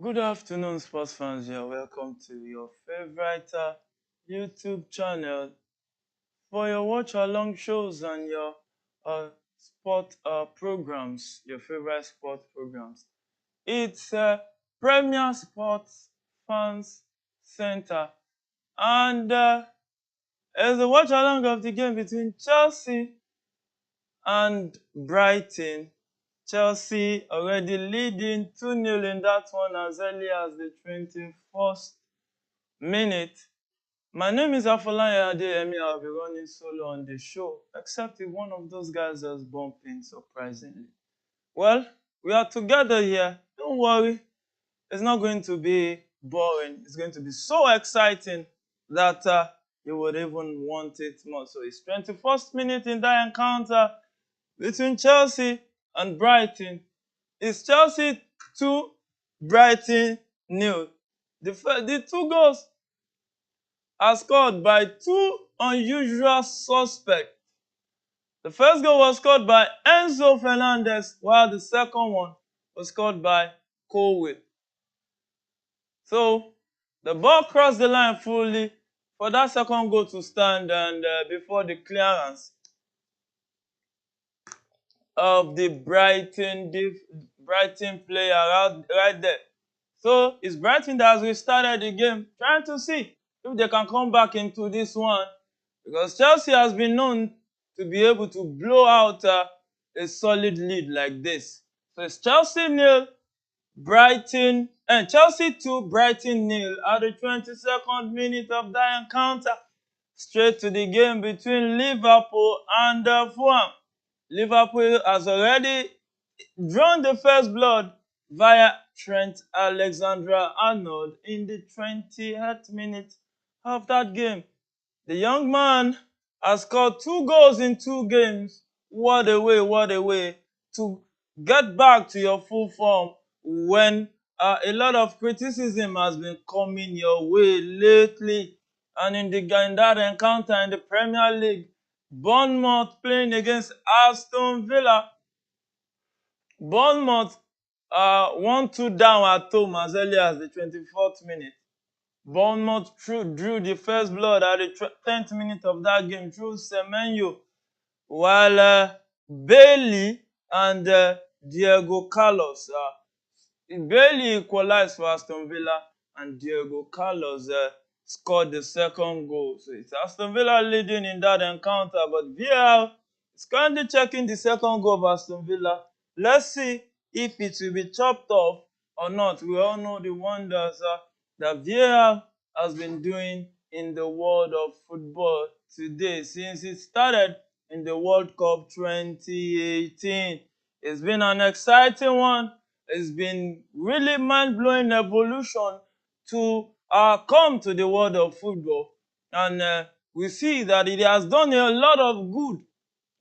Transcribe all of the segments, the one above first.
Good afternoon, sports fans. You're welcome to your favorite YouTube channel for your watch along shows and your sport programs, your favorite sport programs. It's Premier Sports Fans Center, and as a watch along of the game between Chelsea and Brighton. Chelsea already leading 2-0 in that one as early as the 21st minute. My name is Afolanya Adeyemi. I'll be running solo on the show, except if one of those guys just bump in surprisingly. Well, we are together here. Don't worry. It's not going to be boring. It's going to be so exciting that you would even want it more. So it's 21st minute in that encounter between Chelsea and Brighton. It's Chelsea 2, Brighton 0. The two goals are scored by two unusual suspects. The first goal was scored by Enzo Fernandez, while the second one was scored by Colwill. So the ball crossed the line fully for that second goal to stand, and before the clearance of the Brighton player right there. So it's Brighton that has restarted the game, trying to see if they can come back into this one, because Chelsea has been known to be able to blow out a solid lead like this. So it's Chelsea 0, Brighton, and Chelsea 2, Brighton 0 at the 22nd minute of that encounter. Straight to the game between Liverpool and Fulham. Liverpool has already drawn the first blood via Trent Alexander-Arnold in the 20th minute of that game. The young man has scored 2 goals in 2 games. What a way to get back to your full form when a lot of criticism has been coming your way lately. And in that encounter in the Premier League, Bournemouth playing against Aston Villa. Bournemouth 1-2 down at home as early as the 24th minute. Bournemouth drew the first blood at the 10th minute of that game through Semenyo, while Bailey and Diego Carlos. Bailey equalized for Aston Villa, and Diego Carlos scored the second goal. So it's Aston Villa leading in that encounter, but VAR is currently checking the second goal of Aston Villa. Let's see if it will be chopped off or not. We all know the wonders that VAR has been doing in the world of football today since it started in the World Cup 2018. It's been an exciting one. It's been really mind-blowing evolution to come to the world of football. And we see that it has done a lot of good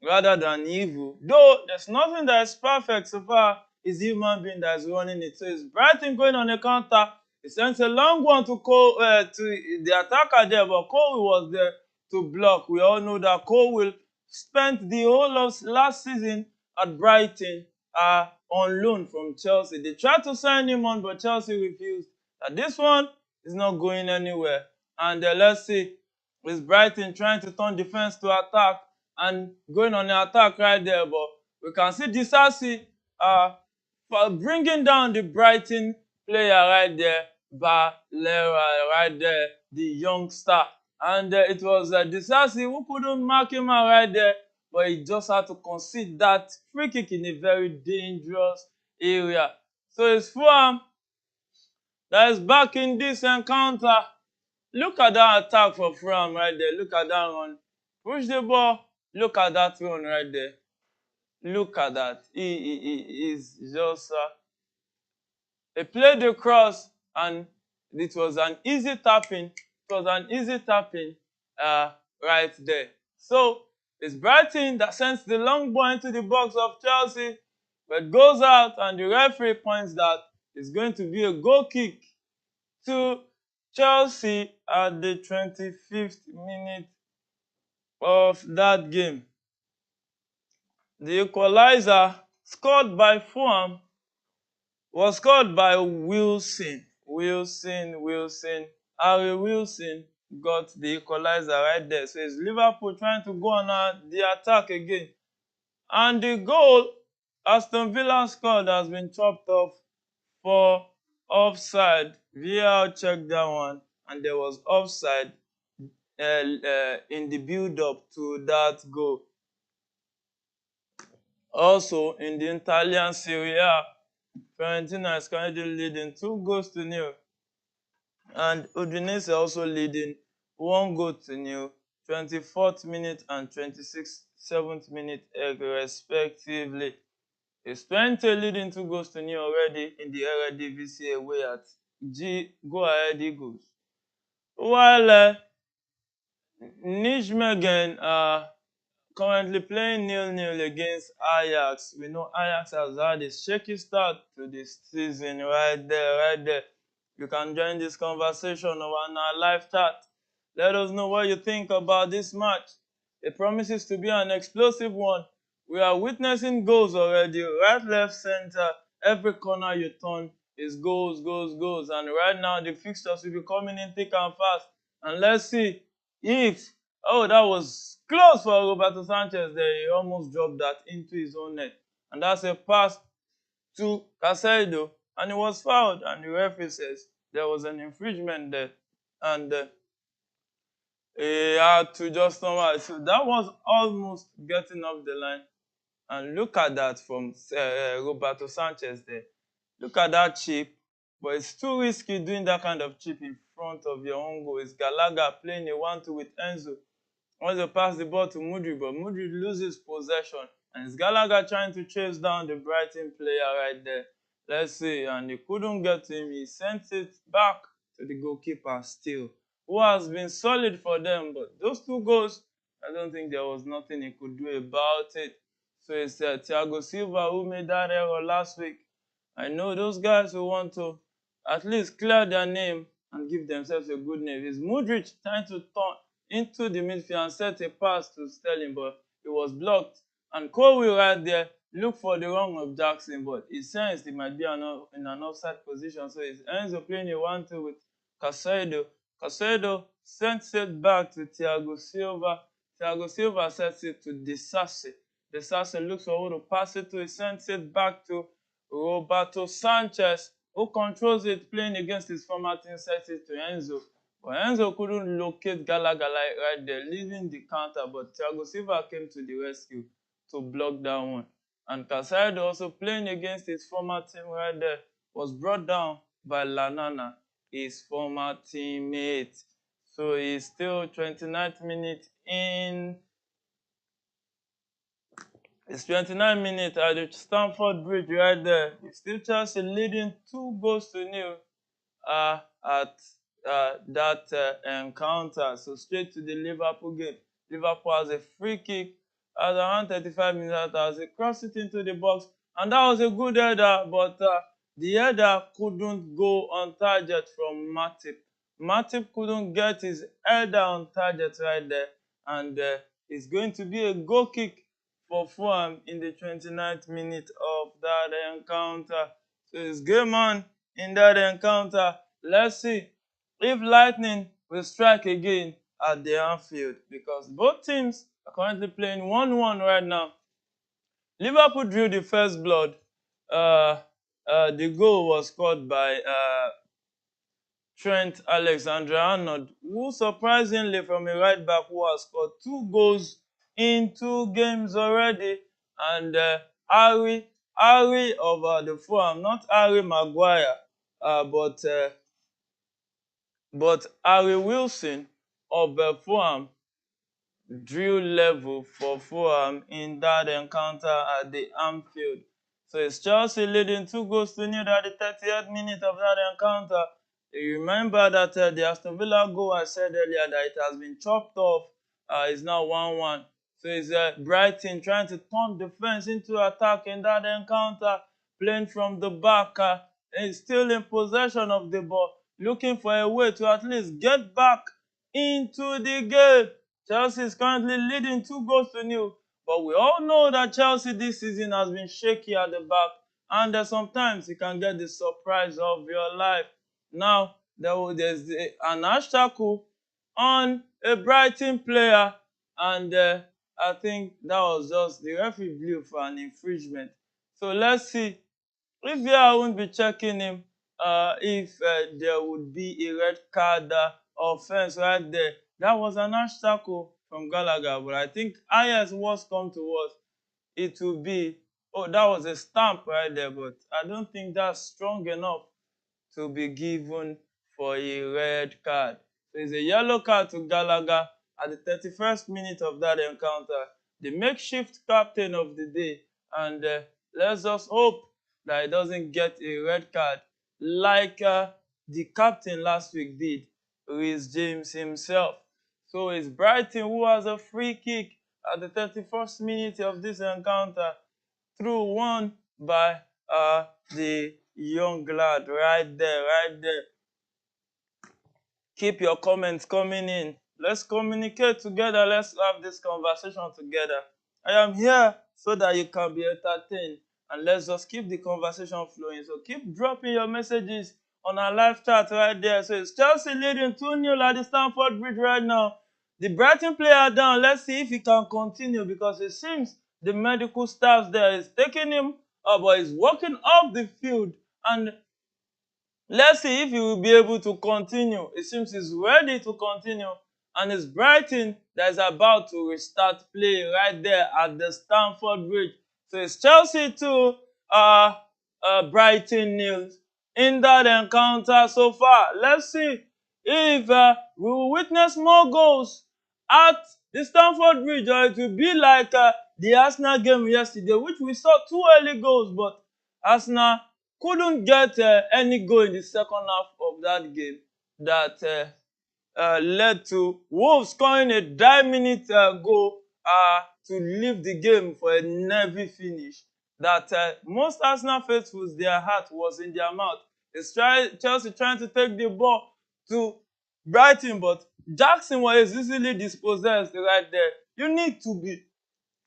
rather than evil. Though there's nothing that is perfect so far, it's human being that is running it. So it's Brighton going on a counter. He sends a long one to the attacker there, but Cole was there to block. We all know that Cole will spent the whole of last season at Brighton on loan from Chelsea. They tried to sign him on, but Chelsea refused. This one is not going anywhere. And let's see, is Brighton trying to turn defense to attack and going on the attack right there, but we can see Disasi bringing down the Brighton player right there, Valera right there, the young star. And it was Disasi who couldn't mark him out right there, but he just had to concede that free kick in a very dangerous area. So it's Fulham that is back in this encounter. Look at that attack for Fulham right there. Look at that run. Push the ball. Look at that run right there. Look at that. He is just he played the cross, and it was an easy tapping. It was an easy tapping right there. So it's Brighton that sends the long ball into the box of Chelsea, but goes out, and the referee points that it's going to be a goal kick to Chelsea at the 25th minute of that game. The equalizer scored by Fulham Was scored by Wilson. Wilson. Harry Wilson got the equalizer right there. So it's Liverpool trying to go on the attack again. And the goal Aston Villa scored has been chopped off for offside. VAR checked that one, and there was offside in the build-up to that goal. Also, in the Italian Serie A, Fiorentina is currently leading 2-0, and Udinese also leading 1-0, 24th minute and 27th minute respectively. It's 20 leading 2-0 already in the Eredivisie away at Go Ahead Eagles. While Nijmegen currently playing 0-0 against Ajax. We know Ajax has had a shaky start to this season right there. You can join this conversation on our live chat. Let us know what you think about this match. It promises to be an explosive one. We are witnessing goals already, right, left, center. Every corner you turn is goals. And right now the fixtures will be coming in thick and fast. And let's see if that was close for Roberto Sanchez there. He almost dropped that into his own net. And that's a pass to Casado. And it was fouled. And the referee says there was an infringement there. And he had to just normal. So that was almost getting off the line. And look at that from Roberto Sanchez there. Look at that chip. But it's too risky doing that kind of chip in front of your own goal. It's Gallagher playing a 1-2 with Enzo. Once they pass the ball to Mudryk, but Mudryk loses possession. And it's Gallagher trying to chase down the Brighton player right there. Let's see. And he couldn't get him. He sent it back to the goalkeeper still, who has been solid for them. But those two goals, I don't think there was nothing he could do about it. So it's Thiago Silva who made that error last week. I know those guys who want to at least clear their name and give themselves a good name. It's Mudryk trying to turn into the midfield and set a pass to Sterling, but it was blocked. And Colwill right there looked for the wrong of Jackson, but he sensed he might be in an offside position. So it ends up playing a 1-2 with Casado. Casado sends it back to Thiago Silva. Thiago Silva sets it to Disasi. Disasi looks for who to pass it to. He sends it back to Roberto Sanchez, who controls it, playing against his former team, sets it to Enzo. But Enzo couldn't locate Gallagher right there, leaving the counter, but Thiago Silva came to the rescue to block that one. And Casado, also playing against his former team right there, was brought down by Lanana, his former teammate. So he's still 29th minute in. It's 29 minutes at the Stamford Bridge right there. It's still Chelsea leading 2-0 at that encounter. So straight to the Liverpool game. Liverpool has a free kick at around 35 minutes as they cross it into the box. And that was a good header, but the header couldn't go on target from Matip. Matip couldn't get his header on target right there. And it's going to be a goal kick for Fulham in the 29th minute of that encounter. So it's game on in that encounter. Let's see if Lightning will strike again at the Anfield, because both teams are currently playing 1-1 right now. Liverpool drew the first blood. The goal was scored by Trent Alexander-Arnold, who surprisingly from a right back who has scored 2 goals in 2 games already. And Harry of the Fulham, not Harry Maguire, but Harry Wilson of Fulham drew level for Fulham in that encounter at the Anfield. So it's Chelsea leading 2-0 at the 30th minute of that encounter. You remember that the Aston Villa goal, I said earlier that it has been chopped off. It's now 1-1. So it's Brighton trying to turn defense into attack in that encounter, playing from the back. And still in possession of the ball, looking for a way to at least get back into the game. Chelsea is currently leading 2-0, but we all know that Chelsea this season has been shaky at the back, and sometimes you can get the surprise of your life. Now, there's an hash tackle on a Brighton player, and I think that was just the referee blew for an infringement. So let's see if I won't be checking him, if there would be a red card offense right there. That was an hash tackle from Gallagher, but I think highest worst come to worst, it will be, oh, that was a stamp right there, but I don't think that's strong enough to be given for a red card. So it's a yellow card to Gallagher at the 31st minute of that encounter, the makeshift captain of the day. And let's just hope that he doesn't get a red card like the captain last week did, Reece James himself. So it's Brighton who has a free kick at the 31st minute of this encounter, through one by the young lad right there, right there. Keep your comments coming in. Let's communicate together. Let's have this conversation together. I am here so that you can be entertained. And let's just keep the conversation flowing. So keep dropping your messages on our live chat right there. So it's Chelsea leading 2-0 at the Stamford Bridge right now. The Brighton player down. Let's see if he can continue, because it seems the medical staff there is taking him up, but he's walking off the field. And let's see if he will be able to continue. It seems he's ready to continue. And it's Brighton that is about to restart play right there at the Stamford Bridge. So it's Chelsea 2, Brighton 0 in that encounter so far. Let's see if we will witness more goals at the Stamford Bridge, or it will be like the Arsenal game yesterday, which we saw 2 early goals, but Arsenal couldn't get any goal in the second half of that game, that led to Wolves scoring a 9-minute goal to leave the game for a nervy finish. That most Arsenal faithfuls, their heart was in their mouth. It's Chelsea trying to take the ball to Brighton, but Jackson was easily dispossessed right there. You need to be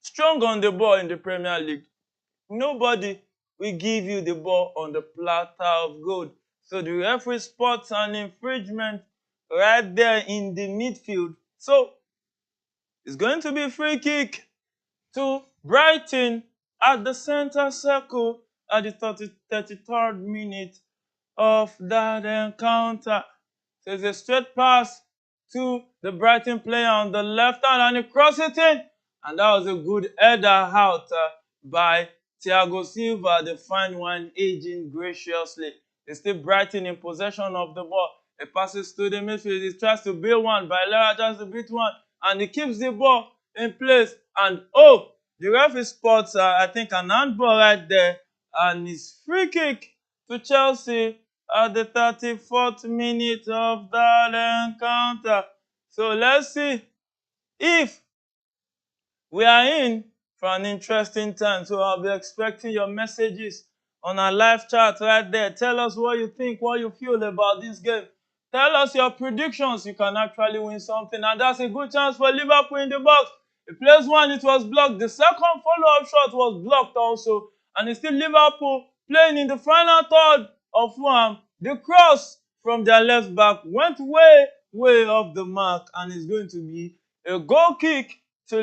strong on the ball in the Premier League. Nobody will give you the ball on the platter of gold. So the referee spots an infringement right there in the midfield. So it's going to be a free kick to Brighton at the center circle at the 33rd minute of that encounter. So it's a straight pass to the Brighton player on the left hand, and he crosses it in. And that was a good header out by Thiago Silva, the fine wine aging graciously. It's still Brighton in possession of the ball. It passes to the midfield. He tries to build one. Bailera tries to beat one. And he keeps the ball in place. And oh, the referee spots, I think, an handball right there. And it's free kick to Chelsea at the 34th minute of that encounter. So let's see if we are in for an interesting time. So I'll be expecting your messages on our live chat right there. Tell us what you think, what you feel about this game. Tell us your predictions. You can actually win something, and that's a good chance for Liverpool in the box. He plays one, it was blocked. The second follow-up shot was blocked also, and it's still Liverpool playing in the final third of Fulham. The cross from their left back went way, way off the mark, and it's going to be a goal kick to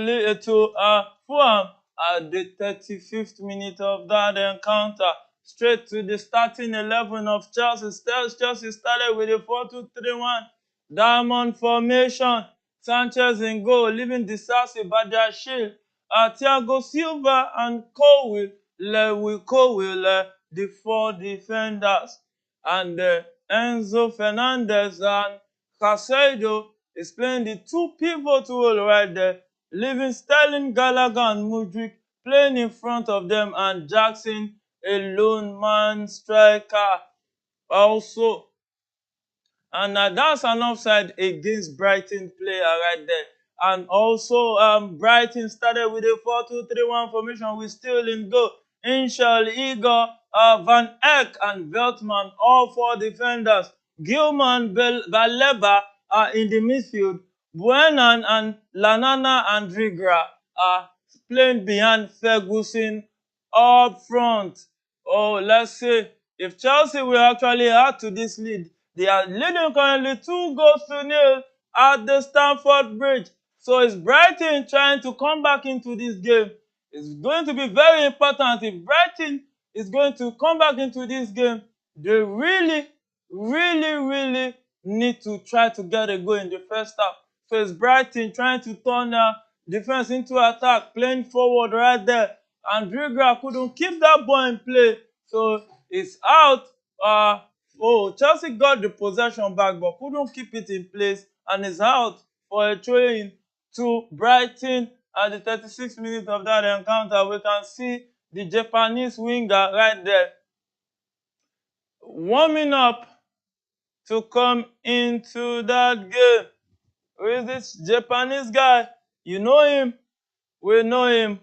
Fulham at the 35th minute of that encounter. Straight to the starting 11 of Chelsea. Chelsea started with a 4-2-3-1 diamond formation. Sanchez in goal, leaving Disasi, Badiashile, Thiago Silva, and Colwill, the 4 defenders. And Enzo Fernandez and Casado is playing the 2 pivotal role right there, leaving Sterling, Gallagher, and Mudryk playing in front of them, and Jackson, a lone man striker also. And that's an offside against Brighton player right there. And also, Brighton started with a 4-2-3-1 formation with still in goal Inshal, Igor, Van Eyck, and Veltman, all 4 defenders. Gilman, Baleba are in the midfield. Buenan and Lanana and Rigra are playing behind Ferguson up front. Oh, let's say if Chelsea will actually add to this lead, they are leading currently 2 goals to 0 at the Stamford Bridge. So it's Brighton trying to come back into this game. It's going to be very important if Brighton is going to come back into this game. They really need to try to get a goal in the first half. So it's Brighton trying to turn defense into attack, playing forward right there. And Drigra couldn't keep that ball in play. So it's out. Chelsea got the possession back but couldn't keep it in place and is out for a throw-in to Brighton at the 36th minute of that encounter. We can see the Japanese winger right there warming up to come into that game. Who is this Japanese guy? You know him. We know him.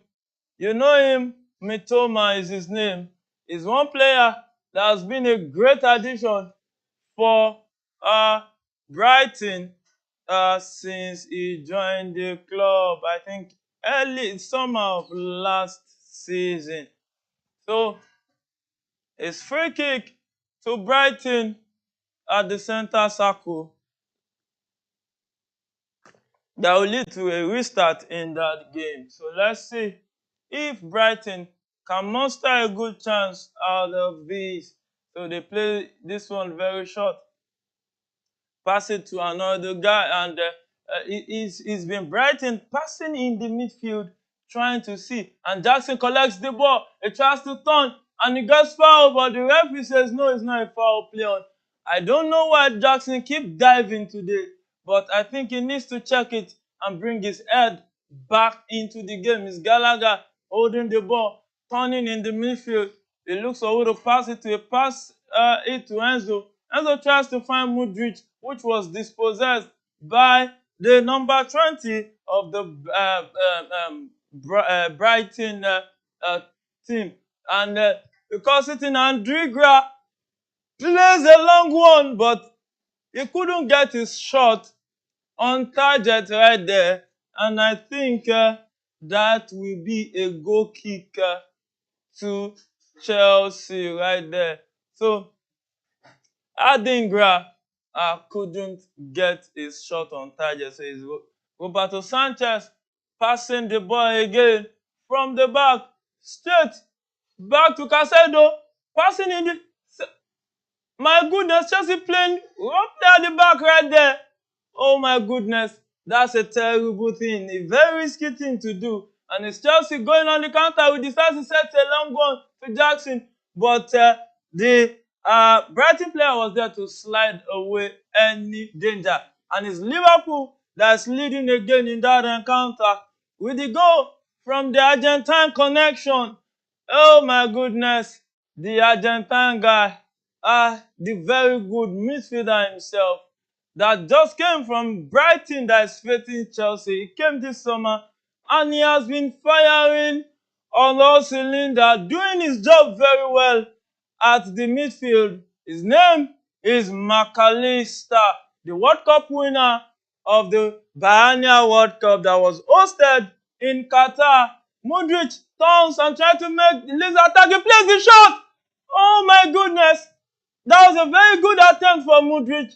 You know him. Mitoma is his name. He's one player that has been a great addition for Brighton since he joined the club. I think early summer of last season. So it's free kick to Brighton at the center circle that will lead to a restart in that game. So let's see if Brighton can muster a good chance out of this. So they play this one very short. Pass it to another guy, and he's been Brighton passing in the midfield, trying to see. And Jackson collects the ball. He tries to turn, and he gets fouled, but the referee says no, it's not a foul play on. I don't know why Jackson keep diving today, but I think he needs to check it and bring his head back into the game. It's Gallagher holding the ball, turning in the midfield. He looks for who to pass it to. He pass it to Enzo. Enzo tries to find Mudryk, which was dispossessed by the number 20 of the Brighton team. And because it in Andrigra plays a long one, but he couldn't get his shot on target right there. And I think that will be a goal kick to Chelsea right there. So Adingra couldn't get his shot on target. So it's Roberto Sanchez passing the ball again from the back, straight back to Casado, passing in the... My goodness, Chelsea playing up there at the back right there. Oh my goodness, that's a terrible thing, a very risky thing to do. And it's Chelsea going on the counter. We decided to set a long one to Jackson, but the Brighton player was there to slide away any danger. And it's Liverpool that's leading again in that encounter with the goal from the Argentine connection. Oh my goodness, the Argentine guy, the very good midfielder himself that just came from Brighton that is facing Chelsea. He came this summer and he has been firing on all cylinders, doing his job very well at the midfield. His name is McAllister, the World Cup winner of the Biennial World Cup that was hosted in Qatar. Mudryk turns and tries to make the Leeds attack. He plays the shot. Oh my goodness. That was a very good attempt for Mudryk.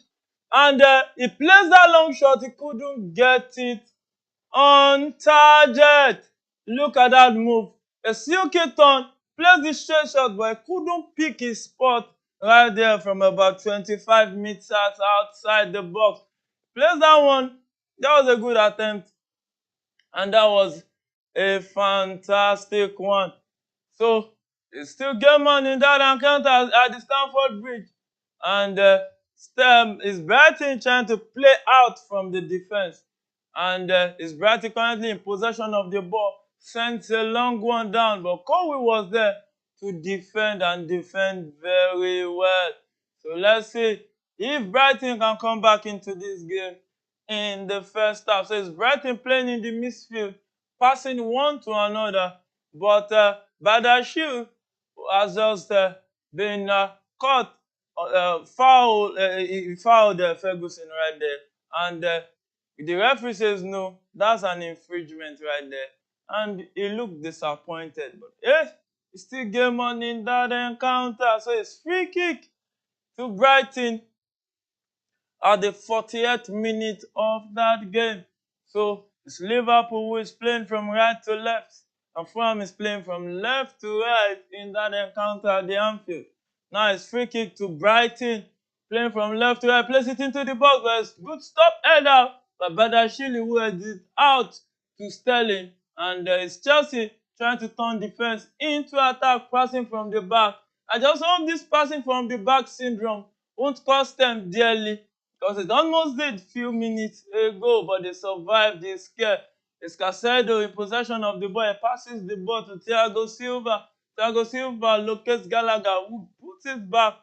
And he placed that long shot. He couldn't get it on target. Look at that move. A silky turn, placed the straight shot, but he couldn't pick his spot right there from about 25 meters outside the box. Placed that one. That was a good attempt. And that was a fantastic one. So it's still game on in that encounter at the Stamford Bridge. And is Brighton trying to play out from the defense. And is Brighton currently in possession of the ball. Sent a long one down, but Colwill was there to defend and defend very well. So let's see if Brighton can come back into this game in the first half. So it's Brighton playing in the midfield, passing one to another. But Badashir has just been caught, fouled Ferguson right there. And the referee says no, that's an infringement right there. And he looked disappointed. But Still game on in that encounter. So it's free kick to Brighton at the 40th minute of that game. So it's Liverpool who is playing from right to left, and Fulham is playing from left to right in that encounter at the Anfield. Now it's free kick to Brighton, playing from left to right, place it into the box, but it's good stop header by Badashili, who heads it out to Sterling, and it's Chelsea trying to turn defense into attack, passing from the back. I just hope this passing from the back syndrome won't cost them dearly, because it almost did few minutes ago, but they survived the scare. It's Casado in possession of the ball. He passes the ball to Thiago Silva. Thiago Silva locates Gallagher, who puts it back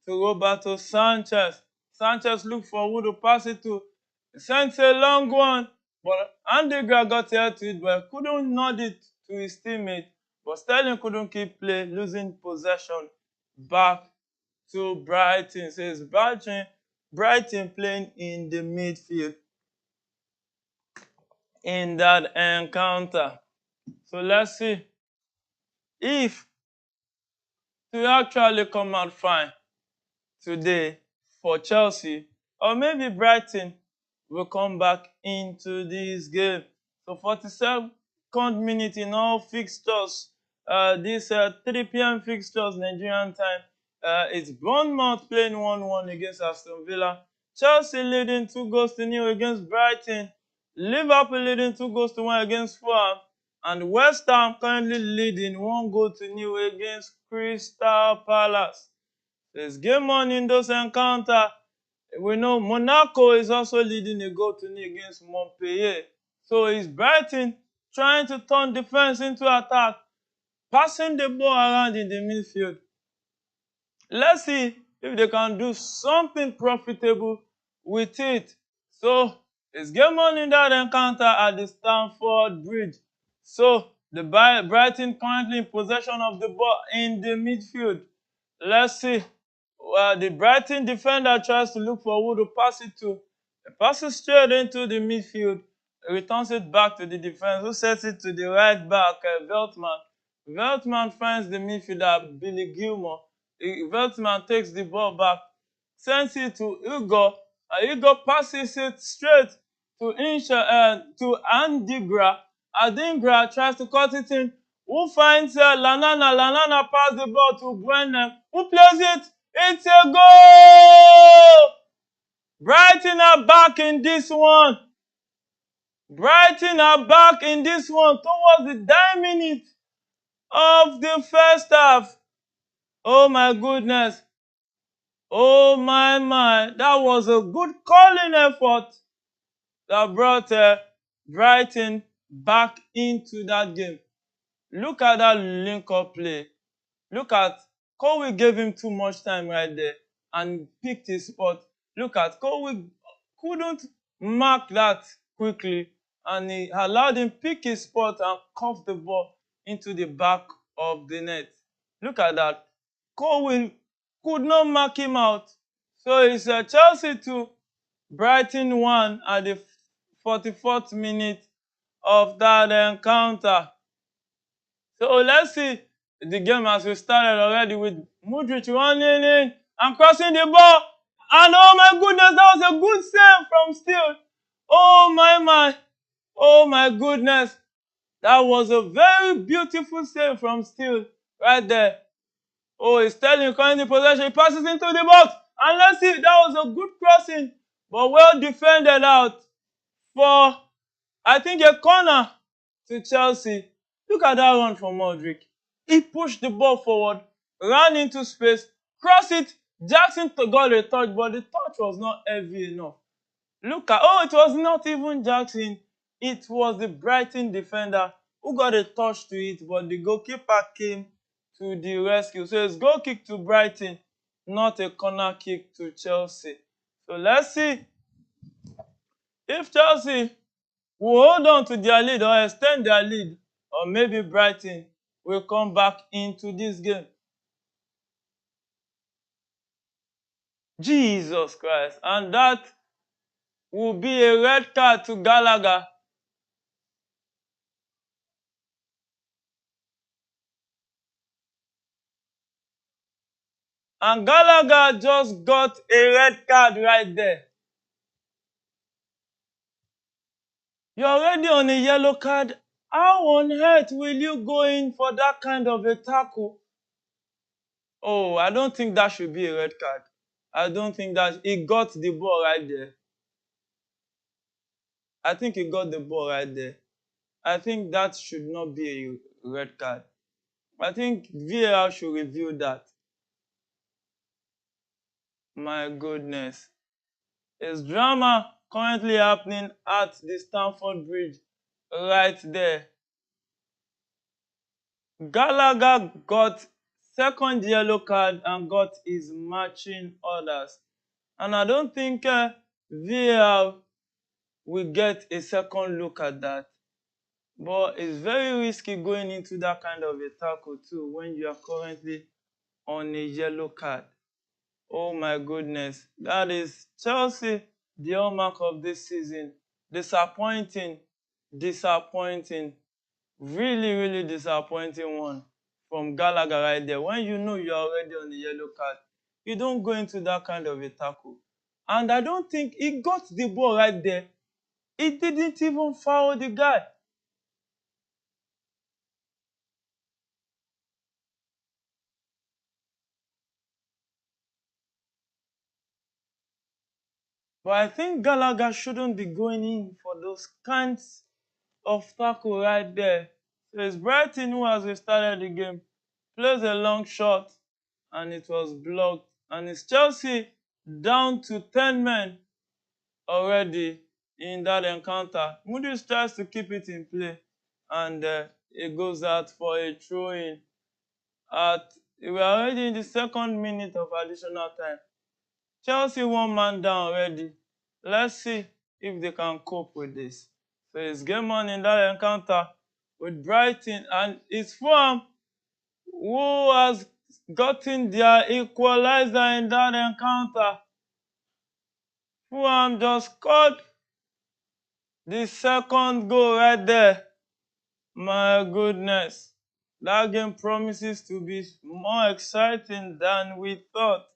to Roberto Sanchez. Sanchez looks for who to pass it to. He sends a long one, but Andegra got here to it, but couldn't nod it to his teammate. But Sterling couldn't keep play, losing possession back to Brighton. So it's Brighton playing in the midfield in that encounter. So let's see if to actually come out fine today for Chelsea, or maybe Brighton will come back into this game. So 42nd minute in all fixtures, this 3 p.m. fixtures Nigerian time, it's Bournemouth playing 1-1 against Aston Villa, Chelsea leading 2-0 against Brighton, Liverpool leading 2-1 against Fulham, and West Ham currently leading 1-0 against Crystal Palace. There's game on in those encounter. We know Monaco is also leading a 0-0 against Montpellier. So it's Brighton trying to turn defense into attack, passing the ball around in the midfield. Let's see if they can do something profitable with it. So it's game on in that encounter at the Stamford Bridge. So the Brighton currently in possession of the ball in the midfield. Let's see. The Brighton defender tries to look for who to pass it to. He passes straight into the midfield. He returns it back to the defense, who sets it to the right back, Veltman. Veltman finds the midfielder, Billy Gilmore. Veltman takes the ball back, sends it to Igor, and Igor passes it straight to Andigra. Adingra tries to cut it in. Who finds Lanana? Lanana passes the ball to Brennan. Who plays it? It's a goal! Brighton are back in this one. Brighton are back in this one towards the 9 minute of the first half. Oh my goodness. Oh my. That was a good calling effort that brought Brighton back into that game. Look at that link-up play. Look at Colwill gave him too much time right there and picked his spot. Look at Colwill couldn't mark that quickly, and he allowed him pick his spot and cuff the ball into the back of the net. Look at that. Colwill could not mark him out. So it's Chelsea 2, Brighton 1 at the 44th minute of that encounter. So let's see the game as we started already with Mudryk running in and crossing the ball. And oh my goodness, that was a good save from Steele. Oh my. Oh my goodness. That was a very beautiful save from Steele right there. Oh, he's Sterling currently possession. He passes into the box. And let's see, that was a good crossing, but well defended out for, I think, a corner to Chelsea. Look at that run from Mudryk. He pushed the ball forward, ran into space, crossed it. Jackson got a touch, but the touch was not heavy enough. Look at, oh, it was not even Jackson. It was the Brighton defender who got a touch to it, but the goalkeeper came to the rescue. So it's goal kick to Brighton, not a corner kick to Chelsea. So let's see if Chelsea will hold on to their lead or extend their lead, or maybe Brighton will come back into this game. Jesus Christ. And that will be a red card to Gallagher. And Gallagher just got a red card right there. You're already on a yellow card. How on earth will you go in for that kind of a tackle? Oh, I don't think that should be a red card. I don't think that he got the ball right there. I think he got the ball right there. I think that should not be a red card. I think VAR should review that. My goodness. There's drama currently happening at the Stamford Bridge right there. Gallagher got second yellow card and got his matching orders. And I don't think VAR will get a second look at that. But it's very risky going into that kind of a tackle too when you are currently on a yellow card. Oh my goodness. That is Chelsea, the hallmark of this season. Disappointing. Disappointing. Really, really disappointing one from Gallagher right there. When you know you're already on the yellow card, you don't go into that kind of a tackle. And I don't think he got the ball right there. He didn't even foul the guy. But I think Gallagher shouldn't be going in for those kinds of tackle right there. So it's Brighton who has restarted the game, plays a long shot, and it was blocked. And it's Chelsea down to 10 men already in that encounter. Moody's tries to keep it in play, and it goes out for a throw-in. We're already in the second minute of additional time. Chelsea one man down already. Let's see if they can cope with this. So it's game on in that encounter with Brighton, and it's Fulham who has gotten their equalizer in that encounter. Fulham just scored the second goal right there. My goodness. That game promises to be more exciting than we thought.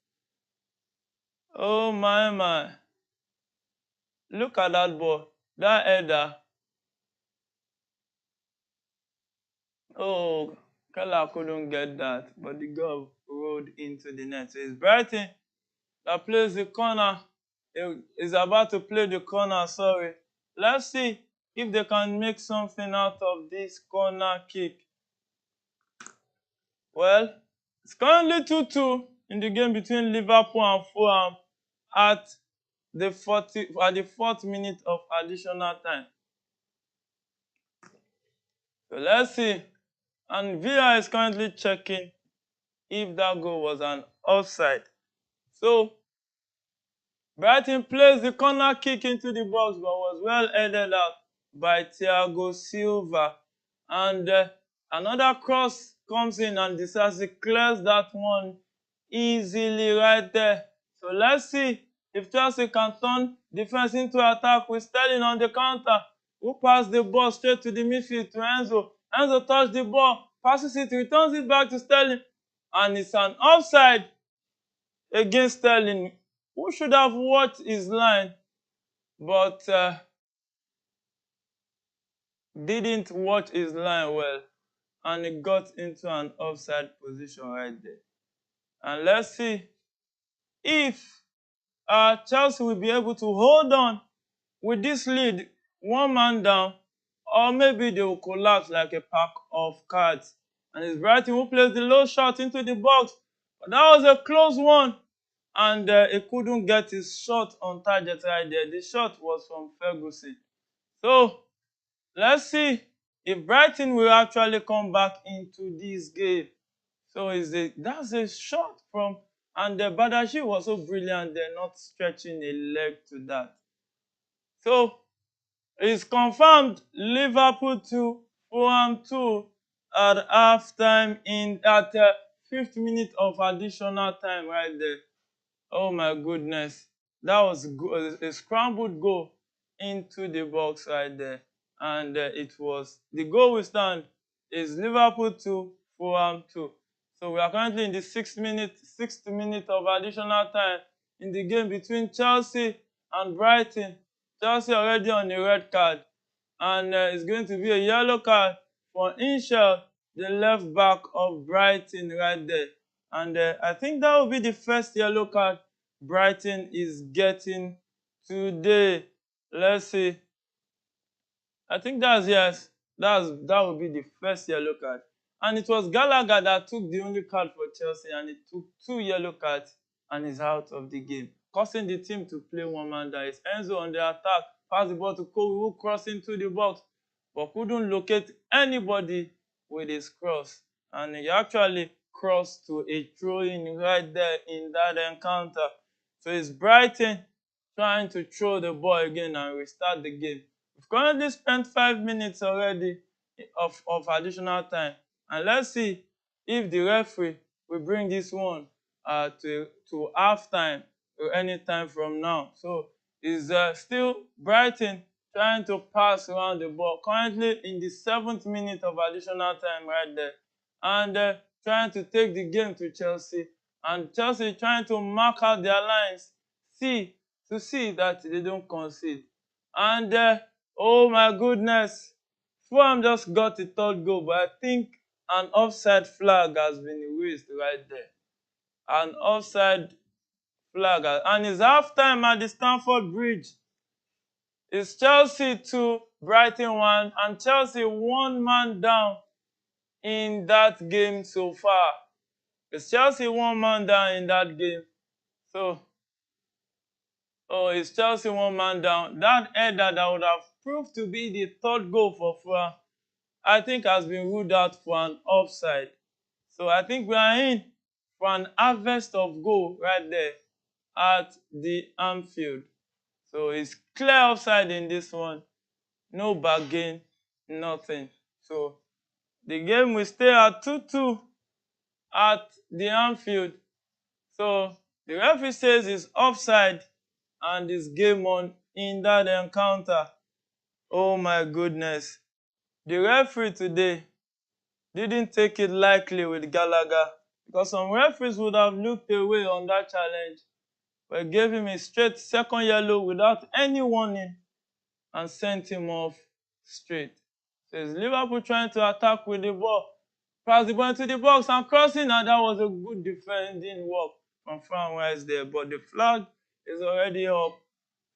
Oh my. Look at that ball. That header. Oh, Keller couldn't get that, but the goal rolled into the net. So it's Brighton that plays the corner. Is about to play the corner, sorry. Let's see if they can make something out of this corner kick. Well, it's currently 2-2 in the game between Liverpool and Fulham at the 4th minute of additional time. So let's see. And VAR is currently checking if that goal was an offside. So Brighton plays the corner kick into the box but was well headed out by Thiago Silva. And another cross comes in and Disasi clears that one easily right there. So let's see if Chelsea can turn defense into attack with Sterling on the counter, who passed the ball straight to the midfield to Enzo. Enzo touched the ball, passes it, returns it back to Sterling, and it's an offside against Sterling, who should have watched his line, but didn't watch his line well, and he got into an offside position right there. And let's see if Chelsea will be able to hold on with this lead, one man down, or maybe they will collapse like a pack of cards. And it's Brighton who plays the low shot into the box, but that was a close one. And he couldn't get his shot on target right there. The shot was from Ferguson. So let's see if Brighton will actually come back into this game. So that's a shot from, and Badashi was so brilliant there, not stretching a leg to that. So it's confirmed Liverpool 2, Fulham 2 at halftime at 5th minute of additional time right there. Oh my goodness. That was a scrambled goal into the box right there. And it was, the goal we stand is Liverpool 2, Fulham 2. So we are currently in the sixth minute of additional time in the game between Chelsea and Brighton. Chelsea already on a red card, and it's going to be a yellow card for Inshel, the left back of Brighton right there. And I think that will be the first yellow card Brighton is getting today. Let's see. I think that would be the first yellow card. And it was Gallagher that took the only card for Chelsea, and he took 2 yellow cards and is out of the game, causing the team to play one man down. It's Enzo on the attack, pass the ball to Kobe, who crossed into the box, but couldn't locate anybody with his cross. And he actually crossed to a throw-in right there in that encounter. So it's Brighton trying to throw the ball again and restart the game. We've currently spent 5 minutes already of additional time. And let's see if the referee will bring this one to halftime or any time from now. So it's still Brighton trying to pass around the ball. Currently in the 7th minute of additional time right there. And trying to take the game to Chelsea. And Chelsea trying to mark out their lines. To see that they don't concede. And oh my goodness, Fulham just got the 3rd goal, but I think an offside flag has been raised right there. An offside flag, and it's halftime at the Stamford Bridge. It's Chelsea 2, Brighton 1, and Chelsea 1 man down in that game so far. It's Chelsea 1 man down in that game. So, it's Chelsea 1 man down. That header that would have proved to be the 3rd goal for Fulham, I think has been ruled out for an offside. So I think we are in for an harvest of goal right there at the Anfield. So it's clear offside in this one. No bargain, nothing. So the game will stay at 2-2 at the Anfield. So the referee says it's offside and it's game on in that encounter. Oh my goodness. The referee today didn't take it lightly with Gallagher, because some referees would have looked away on that challenge, but gave him a straight 2nd yellow without any warning and sent him off straight. So it's Liverpool trying to attack with the ball, pass the ball into the box and crossing, and that was a good defending work from Fran Rice there, but the flag is already up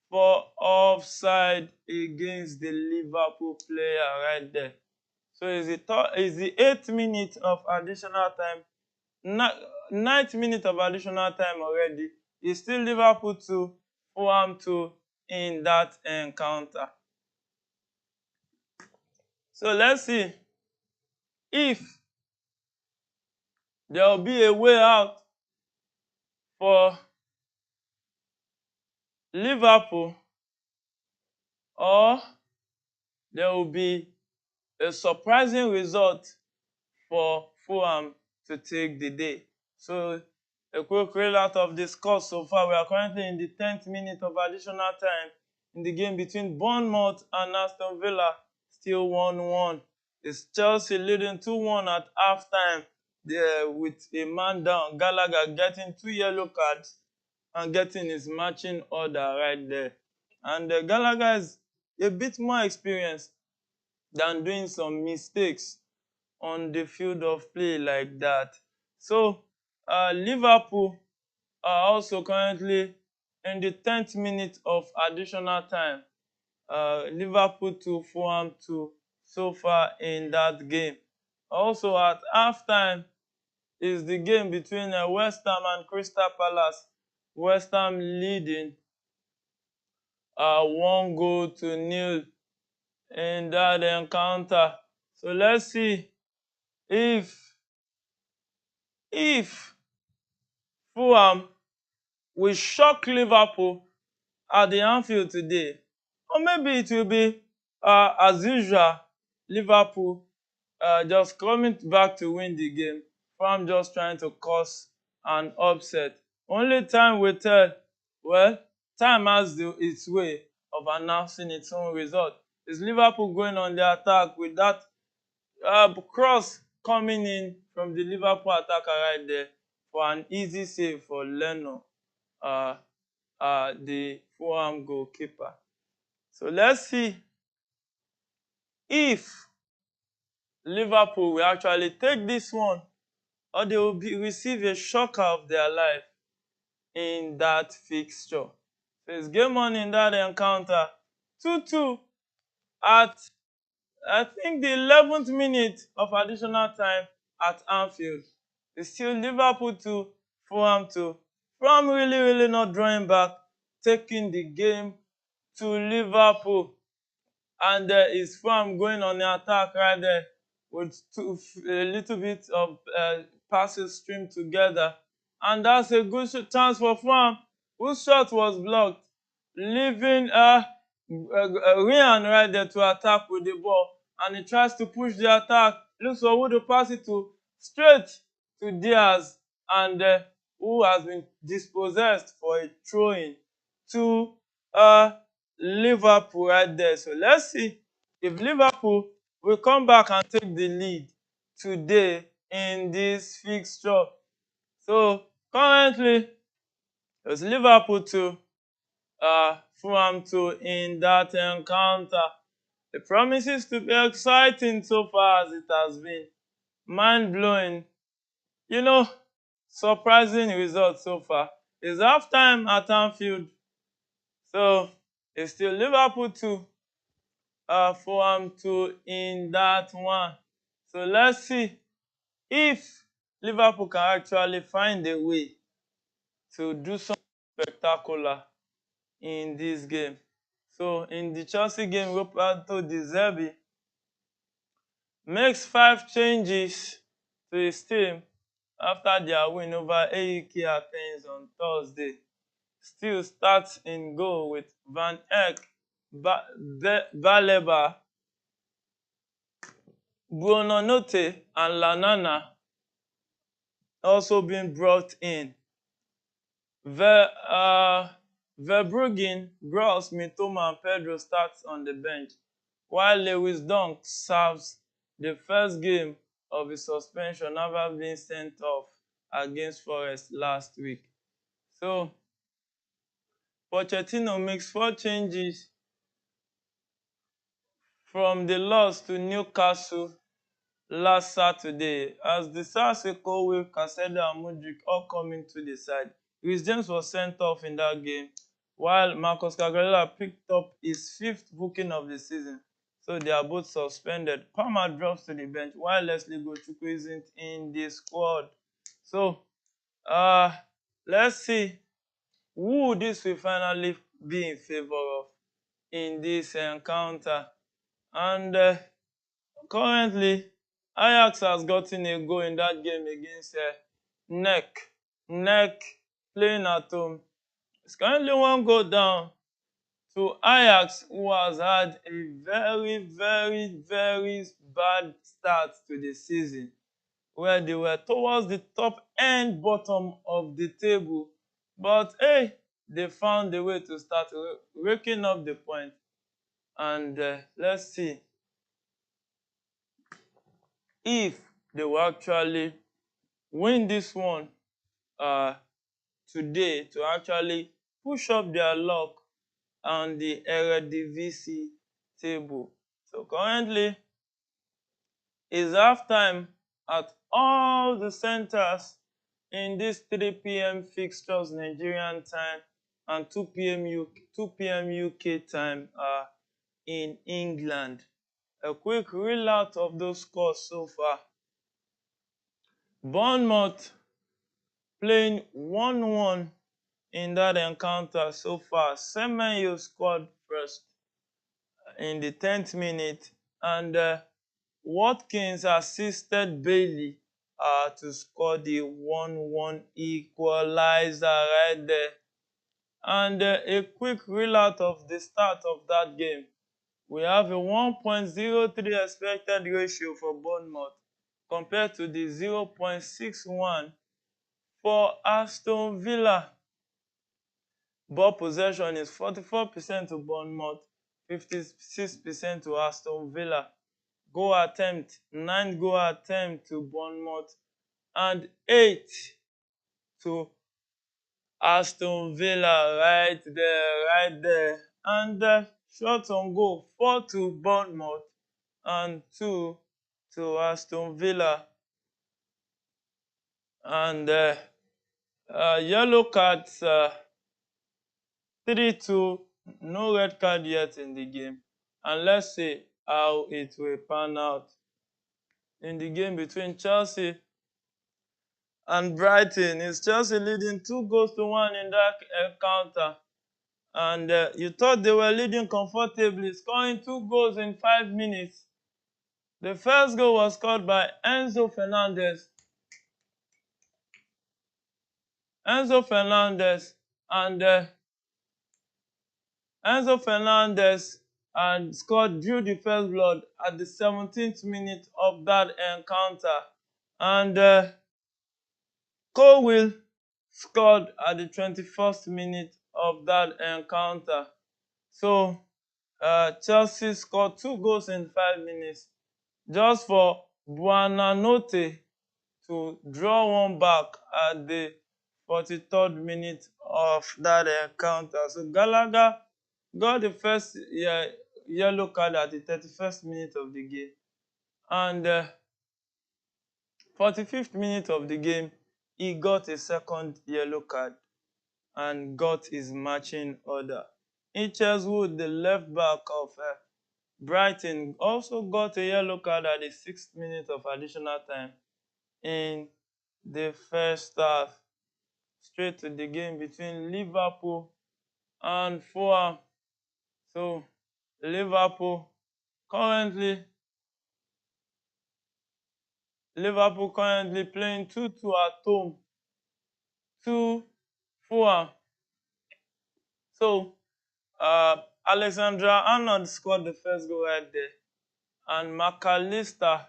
for offside against the Liverpool player right there. So it's the 8th minute of additional time, 9th minute of additional time already. It's still Liverpool 2, Fulham 2 in that encounter. So let's see if there will be a way out for Liverpool, or there will be a surprising result for Fulham to take the day. So a quick rollout of the score so far. We are currently in the 10th minute of additional time in the game between Bournemouth and Aston Villa. Still 1-1. It's Chelsea leading 2-1 at halftime there with a man down. Gallagher getting 2 yellow cards and getting his matching order right there. And Gallagher is a bit more experienced than doing some mistakes on the field of play like that. So Liverpool are also currently in the 10th minute of additional time. Liverpool 2, Fulham 2 so far in that game. Also at halftime is the game between West Ham and Crystal Palace. West Ham leading 1-0 in that encounter. So let's see if Fulham will shock Liverpool at the Anfield today, or maybe it will be as usual, Liverpool just coming back to win the game. Fulham just trying to cause an upset. Only time will tell. Well, time has its way of announcing its own result. Is Liverpool going on the attack with that cross coming in from the Liverpool attacker right there for an easy save for Leno, the Fulham goalkeeper. So let's see if Liverpool will actually take this one or they will receive a shocker of their life in that fixture. So it's game on in that encounter. 2-2 at, I think, the 11th minute of additional time at Anfield. It's still Liverpool 2, Fulham 2. Fulham really not drawing back, taking the game to Liverpool. And there is Fulham going on the attack right there with a little bit of passes streamed together. And that's a good chance for Fulham, whose shot was blocked, leaving Ryan right there to attack with the ball. And he tries to push the attack. Looks for who to pass it to, straight to Diaz, and who has been dispossessed for a throw-in to Liverpool right there. So let's see if Liverpool will come back and take the lead today in this fixture. So currently, it's Liverpool 2, Fulham 2 in that encounter. It promises to be exciting so far as it has been. Mind-blowing. You know, surprising results so far. It's halftime at Anfield. So it's still Liverpool 2, Fulham 2 in that one. So let's see if Liverpool can actually find a way to do something spectacular in this game. So in the Chelsea game, Roberto De Zerbi makes 5 changes to his team after their win over AEK Athens on Thursday. Still starts in goal with Van Eyck, Baleba, Buonanotte, and Lanana also being brought in. Verbruggen, Gross, Mitoma, and Pedro starts on the bench, while Lewis Dunk serves the first game of his suspension after being sent off against Forest last week. So Pochettino makes 4 changes from the loss to Newcastle last Saturday, as the Stars Kowe, Caicedo and Mudryk all coming to the side. Reece James was sent off in that game, while Marcus Cagalera picked up his 5th booking of the season. So they are both suspended. Palmer drops to the bench, while Leslie Gochukwu isn't in the squad. So let's see who this will finally be in favor of in this encounter. And currently, Ajax has gotten a goal in that game against Neck, playing at home. It's currently 1 goal down to Ajax, who has had a very bad start to the season, where they were towards the top end bottom of the table. But hey, they found a way to start raking up the point. And let's see if they will actually win this one today to actually push up their luck on the Eredivisie table. So currently, it's halftime at all the centers in this 3 p.m. fixtures Nigerian time and 2 p.m. UK time in England. A quick readout of those scores so far. Bournemouth playing 1-1 in that encounter so far. Semenyo scored first in the 10th minute, and Watkins assisted Bailey to score the 1-1 equalizer right there. And a quick readout of the start of that game. We have a 1.03 expected ratio for Bournemouth compared to the 0.61 for Aston Villa. Ball possession is 44% to Bournemouth, 56% to Aston Villa. 9 goal attempt to Bournemouth, and 8 to Aston Villa, right there. And shots on goal, 4 to Bournemouth and 2 to Aston Villa. And yellow cards, 3-2, no red card yet in the game. And let's see how it will pan out in the game between Chelsea and Brighton. Is Chelsea leading 2-1 in that encounter? And you thought they were leading comfortably, scoring 2 goals in 5 minutes. The first goal was scored by Enzo Fernandez. And Enzo Fernandez and drew the first blood at the 17th minute of that encounter. And Colwill scored at the 21st minute of that encounter. So Chelsea scored 2 goals in 5 minutes just for Buonanotte to draw one back at the 43rd minute of that encounter. So Gallagher got the first yellow card at the 31st minute of the game. And 45th minute of the game, he got a second yellow card and got his matching order. Wood, the left back of Brighton, also got a yellow card at the 6th minute of additional time in the first half. Straight to the game between Liverpool and Fulham. So Liverpool currently playing 2-2 at home to Fulham. So Alexandra Arnold scored the first goal right there, and McAllister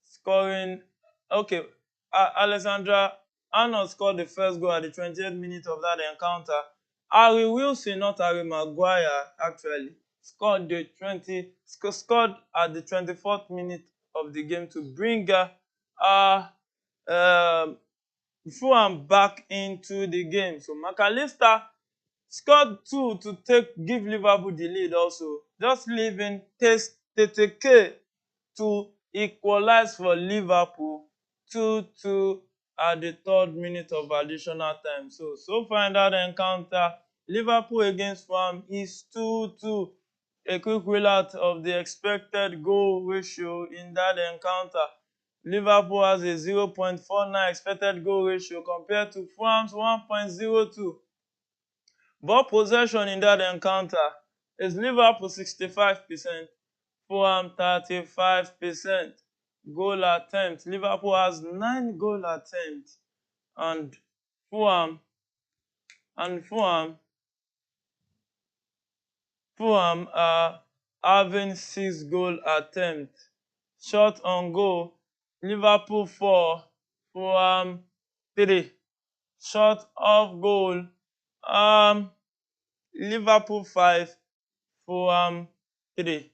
scoring. Okay, Alexandra Arnold scored the first goal at the 28th minute of that encounter. Harry Wilson, not Harry Maguire, actually scored at the 24th minute of the game to bring Fulham back into the game. So McAllister scored 2 to give Liverpool the lead also, just leaving Tete to equalize for Liverpool 2-2 at the 3rd minute of additional time. So far in that encounter, Liverpool against Fulham is 2-2, a quick wheel out of the expected goal ratio in that encounter. Liverpool has a 0.49 expected goal ratio compared to Fulham's 1.02. Ball possession in that encounter is Liverpool 65%, Fulham 35%. Goal attempts, Liverpool has 9 goal attempts, and Fulham are having 6 goal attempts. Shot on goal, Liverpool 4, Fulham 3. Shot off goal, Liverpool 5, Fulham 3.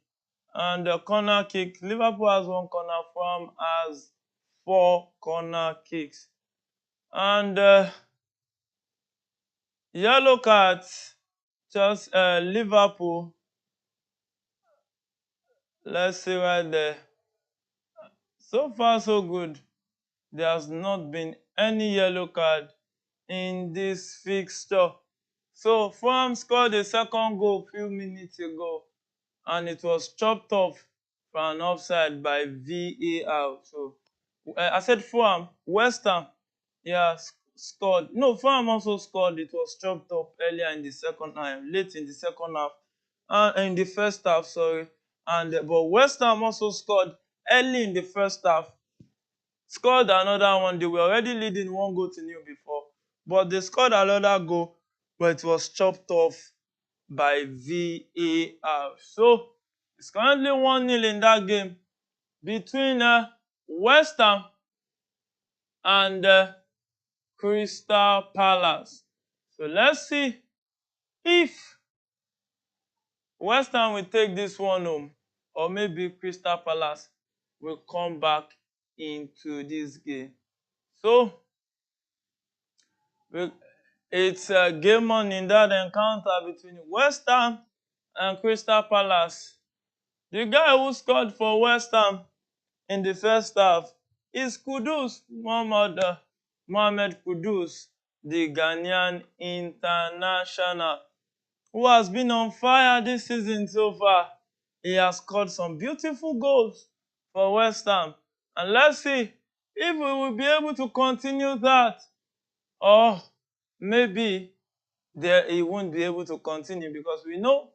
And the corner kick, Liverpool has 1 corner, Fulham has 4 corner kicks. And yellow cards, just Liverpool, let's see right there. So far so good. There has not been any yellow card in this fixture. So Fulham scored a second goal a few minutes ago, and it was chopped off for an offside by VAR. So I said Fulham, West Ham, scored. No, Fulham also scored. It was chopped up earlier in the late in the second half, in the first half, sorry. And but West Ham also scored early in the first half. Scored another one. They were already leading 1-0 before, but they scored another goal, but it was chopped off by VAR. So it's currently 1-0 in that game between West Ham and Crystal Palace. So let's see if West Ham will take this one home or maybe Crystal Palace will come back into this game. So it's a game on in that encounter between West Ham and Crystal Palace. The guy who scored for West Ham in the first half is Mohamed Kudus, the Ghanaian international, who has been on fire this season so far. He has scored some beautiful goals for West Ham. And let's see if we will be able to continue that, or maybe he won't be able to continue, because we know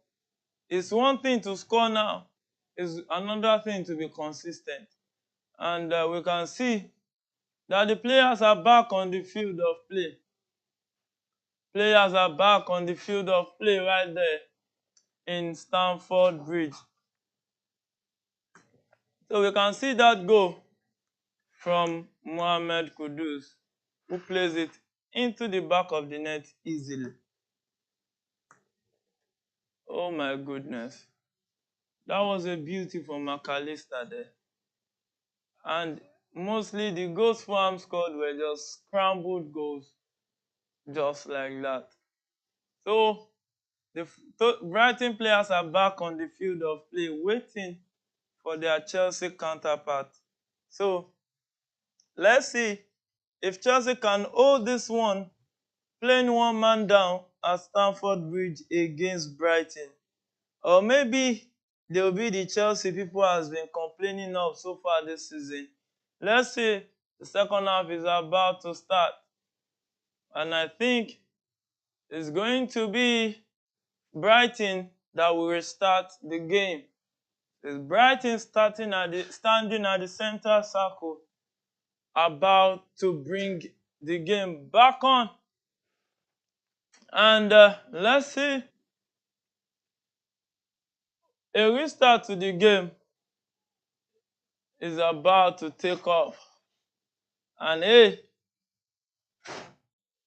it's one thing to score now, it's another thing to be consistent. And we can see that the players are back on the field of play. Players are back on the field of play right there in Stamford Bridge. So we can see that goal from Mohamed Kudus, who plays it into the back of the net easily. Oh my goodness. That was a beauty from McAllister there. And mostly the goals Fulham scored were just scrambled goals, just like that. So the Brighton players are back on the field of play, waiting for their Chelsea counterpart. So let's see if Chelsea can hold this one, playing one man down at Stamford Bridge against Brighton. Or maybe they will be the Chelsea people has been complaining of so far this season. Let's see, the second half is about to start. And I think it's going to be Brighton that will restart the game. It's Brighton standing at the center circle, about to bring the game back on. And let's see, a restart to the game is about to take off. And hey,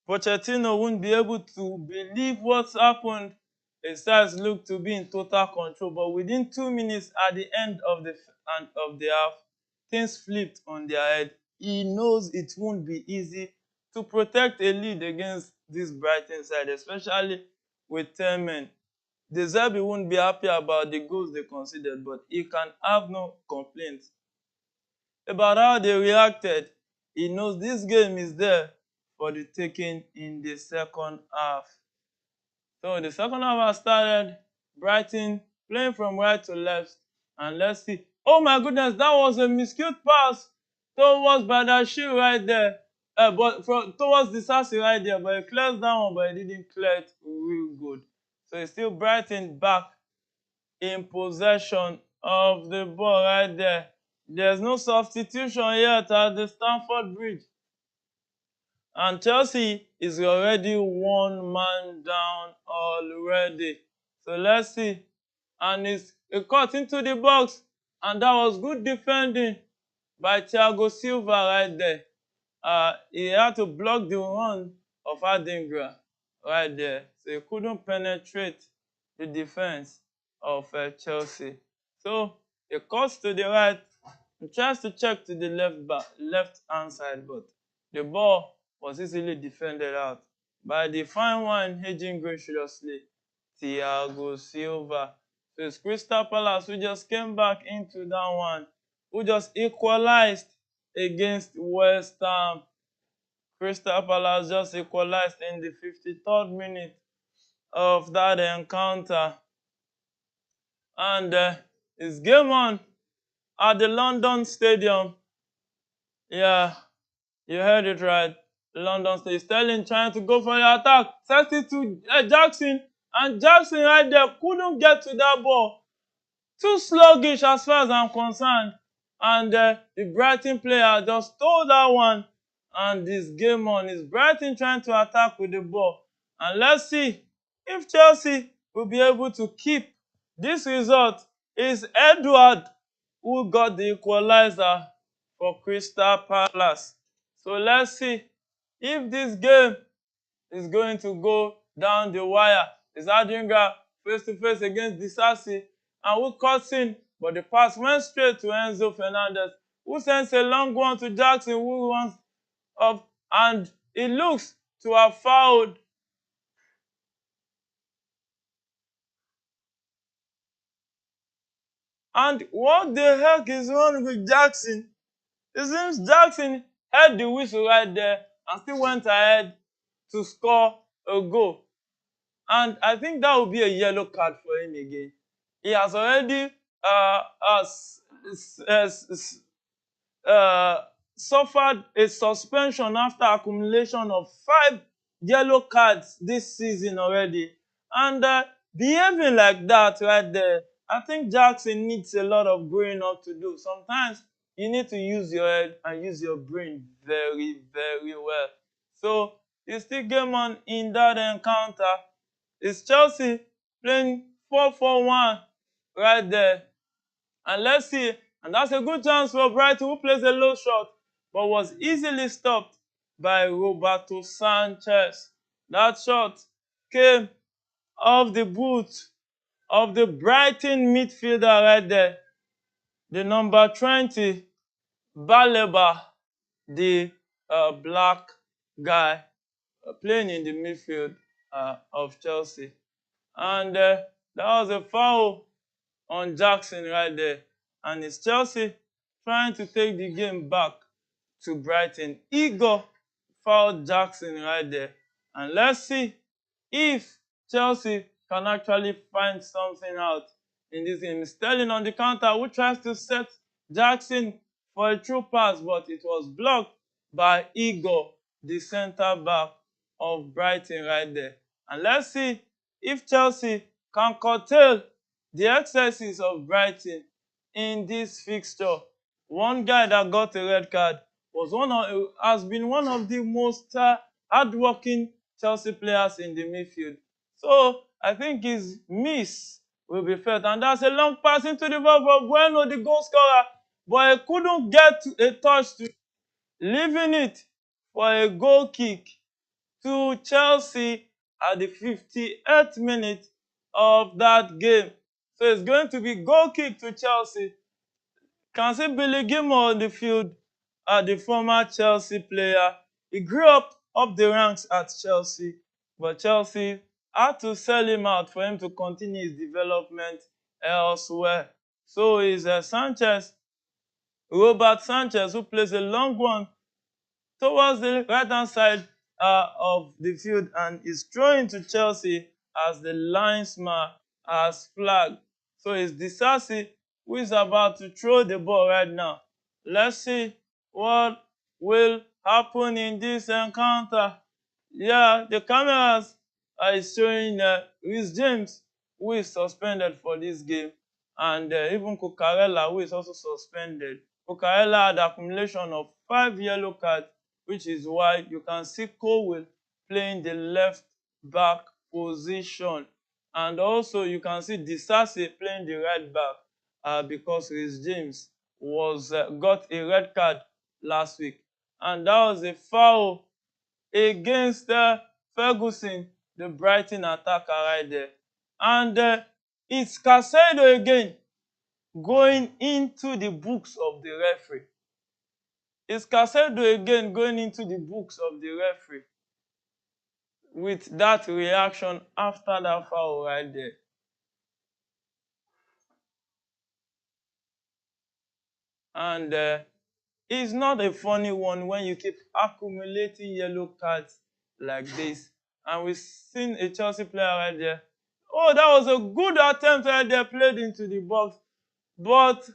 Pochettino won't be able to believe what's happened. His sides look to be in total control, but within 2 minutes at the end of the half, things flipped on their head. He knows it won't be easy to protect a lead against this Brighton side, especially with 10 men. De Zerbi won't be happy about the goals they conceded, but he can have no complaints about how they reacted. He knows this game is there for the taking in the second half. So the second half has started. Brighton playing from right to left. And let's see. Oh my goodness, that was a miscued pass towards Badashir right there. Towards the Sassi right there. But he clears that one, but he didn't clear it real good. So it's still Brighton back in possession of the ball right there. There's no substitution yet at the Stamford Bridge. And Chelsea is already one man down already. So let's see. And it cut into the box. And that was good defending by Thiago Silva right there. He had to block the run of Adingra right there. So he couldn't penetrate the defense of Chelsea. So he cuts to the right. He tries to check to the left hand side, but the ball was easily defended out by the fine one hedging graciously, Thiago Silva. So it's Crystal Palace who just came back into that one, who just equalized against West Ham. Crystal Palace just equalized in the 53rd minute of that encounter. And it's game on at the London Stadium. Yeah, you heard it right. London Stadium. Sterling trying to go for the attack. Sets it to Jackson. And Jackson right there couldn't get to that ball. Too sluggish as far as I'm concerned. And the Brighton player just stole that one. And this game on is Brighton trying to attack with the ball. And let's see if Chelsea will be able to keep this result. Is Edward who got the equalizer for Crystal Palace. So let's see if this game is going to go down the wire. Is Adingra face to face against Disasi, and who cuts in, but the pass went straight to Enzo Fernandez, who sends a long one to Jackson, who runs up, and it looks to have fouled. And what the heck is wrong with Jackson? It seems Jackson heard the whistle right there and still went ahead to score a goal. And I think that will be a yellow card for him again. He has already uh, suffered a suspension after accumulation of 5 yellow cards this season already. And behaving like that right there, I think Jackson needs a lot of growing up to do. Sometimes you need to use your head and use your brain very, very well. So you still game on in that encounter. It's Chelsea playing 4-4-1 right there. And let's see, and that's a good chance for Brighton, who plays a low shot, but was easily stopped by Roberto Sanchez. That shot came off the boot of the Brighton midfielder right there, the number 20, Baleba, the black guy playing in the midfield of Chelsea. And that was a foul on Jackson right there. And it's Chelsea trying to take the game back to Brighton. Igor fouled Jackson right there. And let's see if Chelsea can actually find something out in this game. Sterling on the counter, who tries to set Jackson for a true pass, but it was blocked by Igor, the centre back of Brighton right there. And let's see if Chelsea can curtail the excesses of Brighton in this fixture. One guy that got a red card has been one of the most hardworking Chelsea players in the midfield. So I think his miss will be felt. And that's a long pass into the ball for Bueno, the goal scorer. But he couldn't get a touch to leaving it for a goal kick to Chelsea at the 58th minute of that game. So it's going to be goal kick to Chelsea. Can see Billy Gilmore on the field, the former Chelsea player. He grew up the ranks at Chelsea, but Chelsea had to sell him out for him to continue his development elsewhere. So it's Robert Sanchez, who plays a long one towards the right-hand side of the field and is throwing to Chelsea as the linesman has flagged. So it's Disasi who is about to throw the ball right now. Let's see what will happen in this encounter. Yeah, the cameras are showing Rhys James, who is suspended for this game, and even Cucurella, who is also suspended. Cucurella had accumulation of 5 yellow cards, which is why you can see Colwill playing the left back position. And also you can see Disasi playing the right back because Rhys James got a red card last week. And that was a foul against Ferguson, the Brighton attacker right there. And it's Casado again going into the books of the referee. It's Casado again going into the books of the referee with that reaction after that foul right there. And it's not a funny one when you keep accumulating yellow cards like this. And we've seen a Chelsea player right there. Oh, that was a good attempt right there, played into the box. But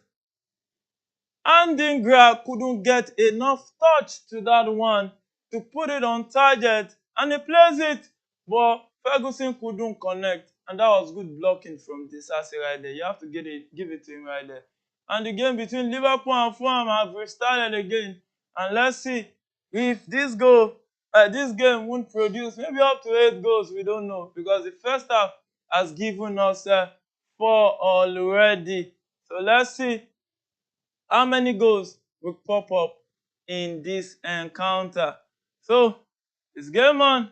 Andingra couldn't get enough touch to that one to put it on target, and he plays it, but Ferguson couldn't connect, and that was good blocking from Disasi right there. You have to give it to him right there. And the game between Liverpool and Fulham have restarted again, and let's see if this game won't produce maybe up to 8 goals. We don't know, because the first half has given us 4 already. So let's see how many goals will pop up in this encounter. So it's game on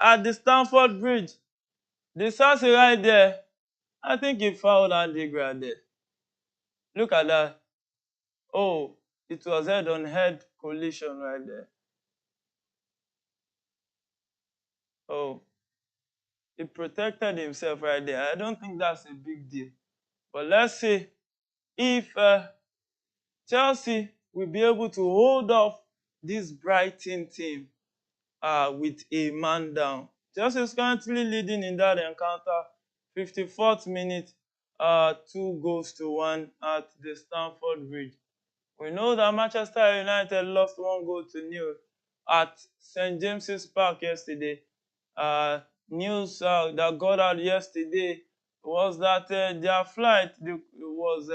at the Stamford Bridge. The Sassy right there, I think he fouled Andy right there. Look at that. Oh, it was head-on-head collision right there. Oh, he protected himself right there. I don't think that's a big deal. But let's see if Chelsea will be able to hold off this Brighton team with a man down. Chelsea is currently leading in that encounter, 54th minute, 2 goals to 1 at the Stamford Bridge. We know that Manchester United lost 1 goal to 0 at St. James's Park yesterday. News that got out yesterday was that their flight was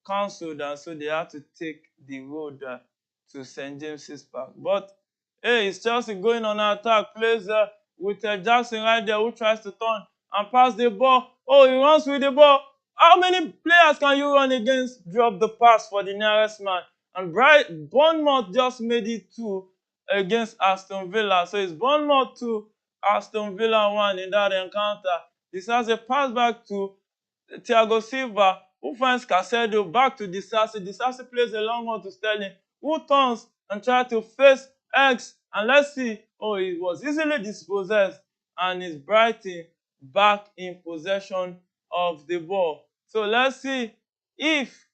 cancelled, and so they had to take the road to St. James's Park. But hey, it's Chelsea going on attack, plays with Jackson right there, who tries to turn and pass the ball. Oh, he runs with the ball. How many players can you run against? Drop the pass for the nearest man. And Bournemouth just made it 2 against Aston Villa. So it's Bournemouth 2, Aston Villa 1 in that encounter. This has a pass back to Thiago Silva, who finds Casedo back to Disasi. Disasi plays a long one to Sterling, who turns and tries to face X. And let's see, oh, he was easily dispossessed, and is Brighton back in possession of the ball. So let's see if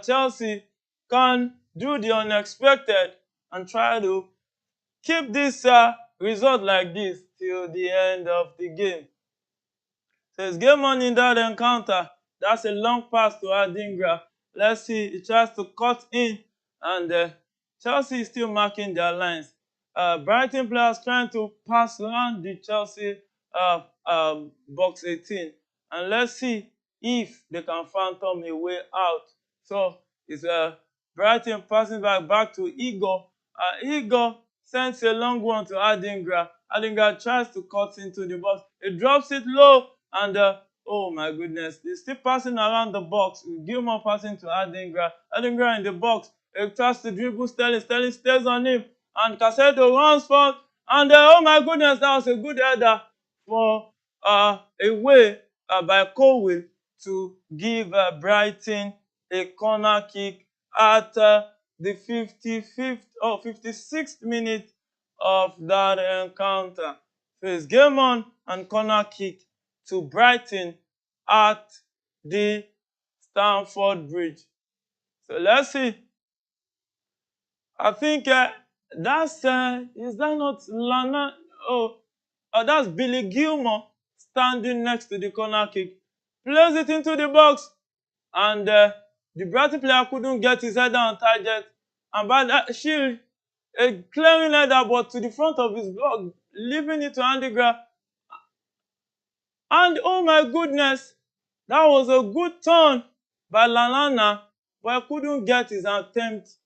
Chelsea can do the unexpected and try to keep this result like this till the end of the game. So it's game on in that encounter. That's a long pass to Adingra. Let's see, he tries to cut in, and Chelsea is still marking their lines. Brighton players trying to pass around the Chelsea box 18. And let's see if they can phantom a way out. So it's Brighton passing back to Igor. Igor sends a long one to Adingra. Adingra tries to cut into the box. He drops it low, and oh my goodness, they're still passing around the box. Gilmore passing to Adingra. Adingra in the box. He tries to dribble Sterling. Sterling stays on him, and Casedo runs forward. And oh my goodness, that was a good header for away by Colwill to give Brighton a corner kick at the 55th or 56th minute of that encounter. So it's game on and corner kick to Brighton at the Stamford Bridge. So let's see. I think that's is that not Lana? That's Billy Gilmore standing next to the corner kick. Plays it into the box, and the Brighton player couldn't get his header on target. And by that shield, a clearing header, but to the front of his block, leaving it to Andy Gra. And oh my goodness, that was a good turn by Lallana, but he couldn't get his attempt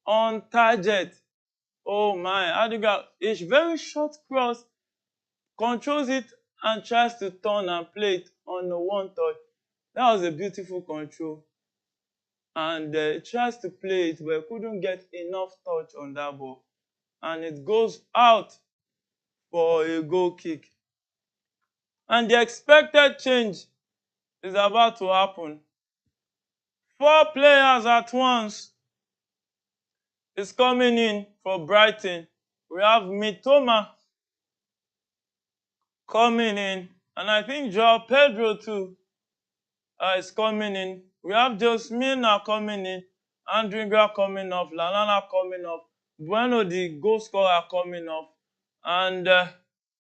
on target. Oh my, Adiga, a very short cross, controls it and tries to turn and play it on the one touch. That was a beautiful control. And he tries to play it, but couldn't get enough touch on that ball. And it goes out for a goal kick. And the expected change is about to happen. 4 players at once is coming in for Brighton. We have Mitoma coming in, and I think Joao Pedro too is coming in. We have Josmina coming in, Andringa coming off, Lallana coming off, Bueno the goal scorer coming off, and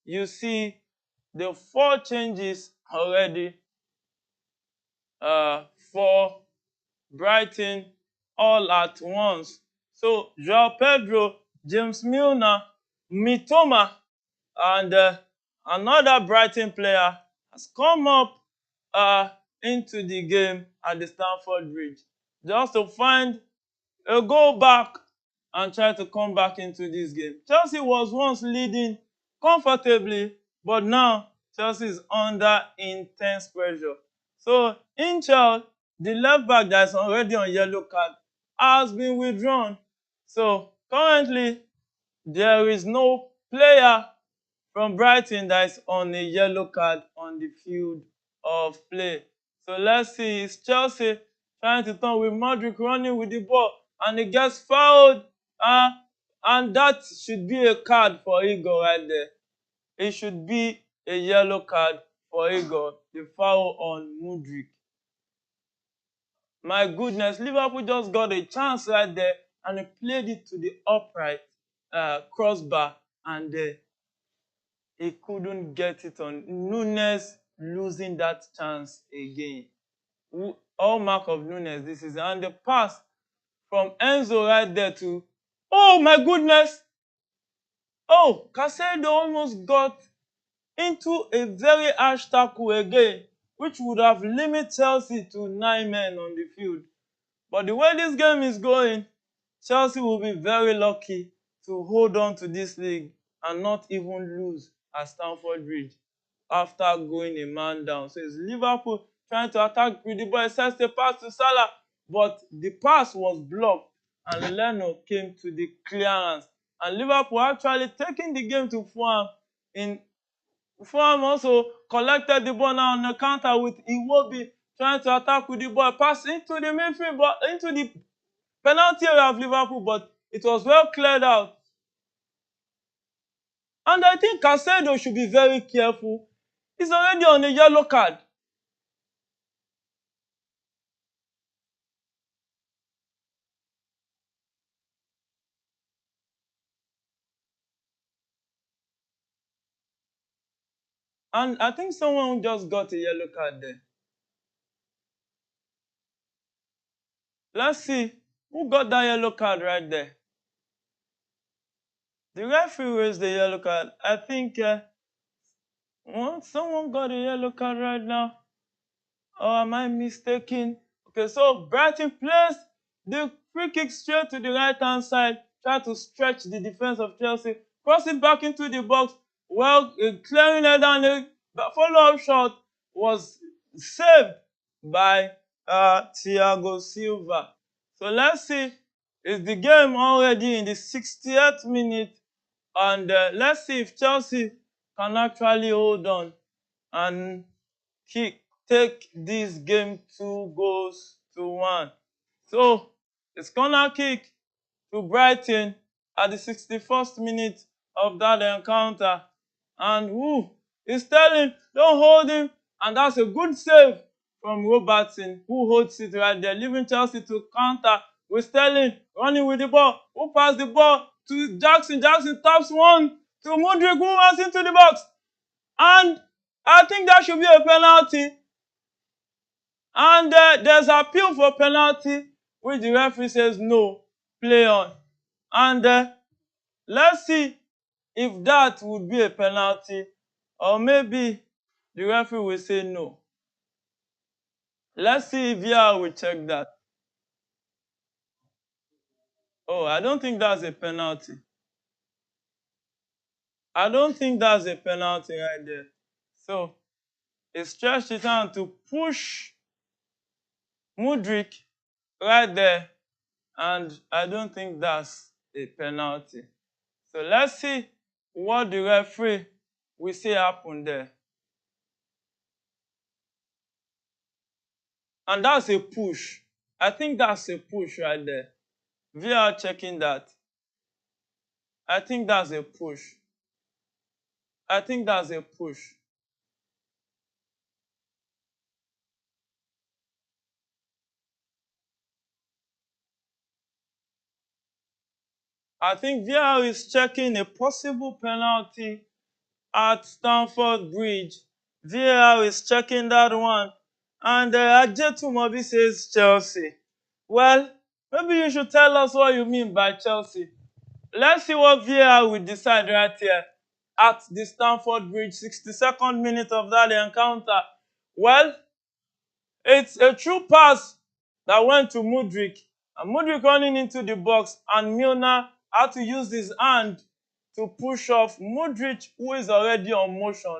you see the 4 changes already for Brighton all at once. So Joao Pedro, James Milner, Mitoma, and another Brighton player has come up into the game at the Stamford Bridge just to find a goal back and try to come back into this game. Chelsea was once leading comfortably, but now Chelsea is under intense pressure. So Inchel, the left back that is already on yellow card, has been withdrawn. So currently there is no player from Brighton that is on a yellow card on the field of play. So let's see, it's Chelsea trying to turn with Modric running with the ball, and he gets fouled. Uh, and that should be a card for Igor right there. It should be a yellow card for Igor, the foul on Mudryk. My goodness, Liverpool just got a chance right there and he played it to the upright crossbar, and he couldn't get it on. Nunes losing that chance again. All mark of Nunes this is, and the pass from Enzo right there to, oh my goodness, oh, Casado almost got into a very harsh tackle again, which would have limited Chelsea to 9 men on the field. But the way this game is going, Chelsea will be very lucky to hold on to this league and not even lose at Stamford Bridge after going a man down. So it's Liverpool trying to attack with the ball. It sends the pass to Salah, but the pass was blocked and Leno came to the clearance. And Liverpool actually taking the game to Fulham. Fulham also collected the ball now on the counter with Iwobi trying to attack with the ball, pass into the midfield, but into the penalty area of Liverpool, but it was well cleared out. And I think Casado should be very careful. He's already on a yellow card. And I think someone just got a yellow card there. Let's see who got that yellow card right there. The referee raised the yellow card. I think someone got a yellow card right now. Or am I mistaken? Okay, so Brighton plays the free kick straight to the right-hand side, try to stretch the defense of Chelsea, cross it back into the box. Well, clearing it down, the follow-up shot was saved by Thiago Silva. So let's see, is the game already in the 68th minute? And let's see if Chelsea can actually hold on and take this game 2-1. So it's corner kick to Brighton at the 61st minute of that encounter. And is Sterling, don't hold him. And that's a good save from Robertson, who holds it right there, leaving Chelsea to counter with Sterling running with the ball. Who passed the ball to Jackson? Jackson taps one to Mudryk, who runs into the box. And I think that should be a penalty. And there's appeal for penalty, which the referee says no, play on. And let's see if that would be a penalty, or maybe the referee will say no. Let's see if VAR will check that. Oh, I don't think that's a penalty. I don't think that's a penalty right there. So he stretched his hand to push Mudryk right there, and I don't think that's a penalty. So let's see what the referee will say happened there. And that's a push. I think that's a push right there. VAR checking that. I think that's a push. I think that's a push. I think VAR is checking a possible penalty at Stamford Bridge. VAR is checking that one. And Ajetumobi says Chelsea. Well, maybe you should tell us what you mean by Chelsea. Let's see what VAR will decide right here at the Stamford Bridge, 62nd minute of that encounter. Well, it's a true pass that went to Mudryk. And Mudryk running into the box, and Milner had to use his hand to push off Mudryk, who is already on motion.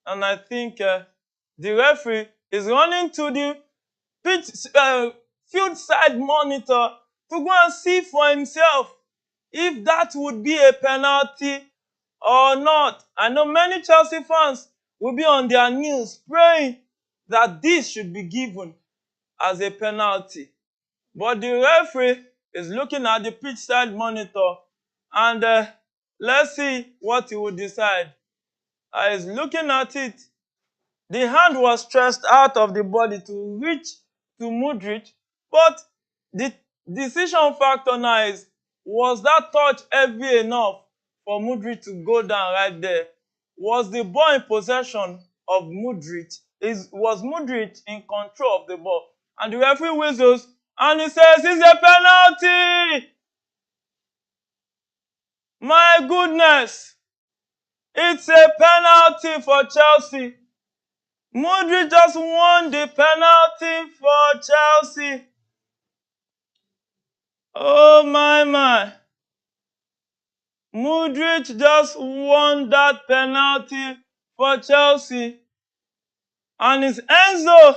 And I think the referee is running to the field side monitor to go and see for himself if that would be a penalty or not. I know many Chelsea fans will be on their knees praying that this should be given. as a penalty. But the referee is looking at the pitch side monitor, and let's see what he will decide. He's looking at it. The hand was stretched out of the body to reach to Mudryk, but the decision factor now is, was that touch heavy enough for Mudryk to go down right there? Was the ball in possession of Mudryk? Was Mudryk in control of the ball? And the referee whistles and he says it's a penalty! My goodness! It's a penalty for Chelsea. Mudryk just won the penalty for Chelsea. Oh my. Mudryk just won that penalty for Chelsea. And it's Enzo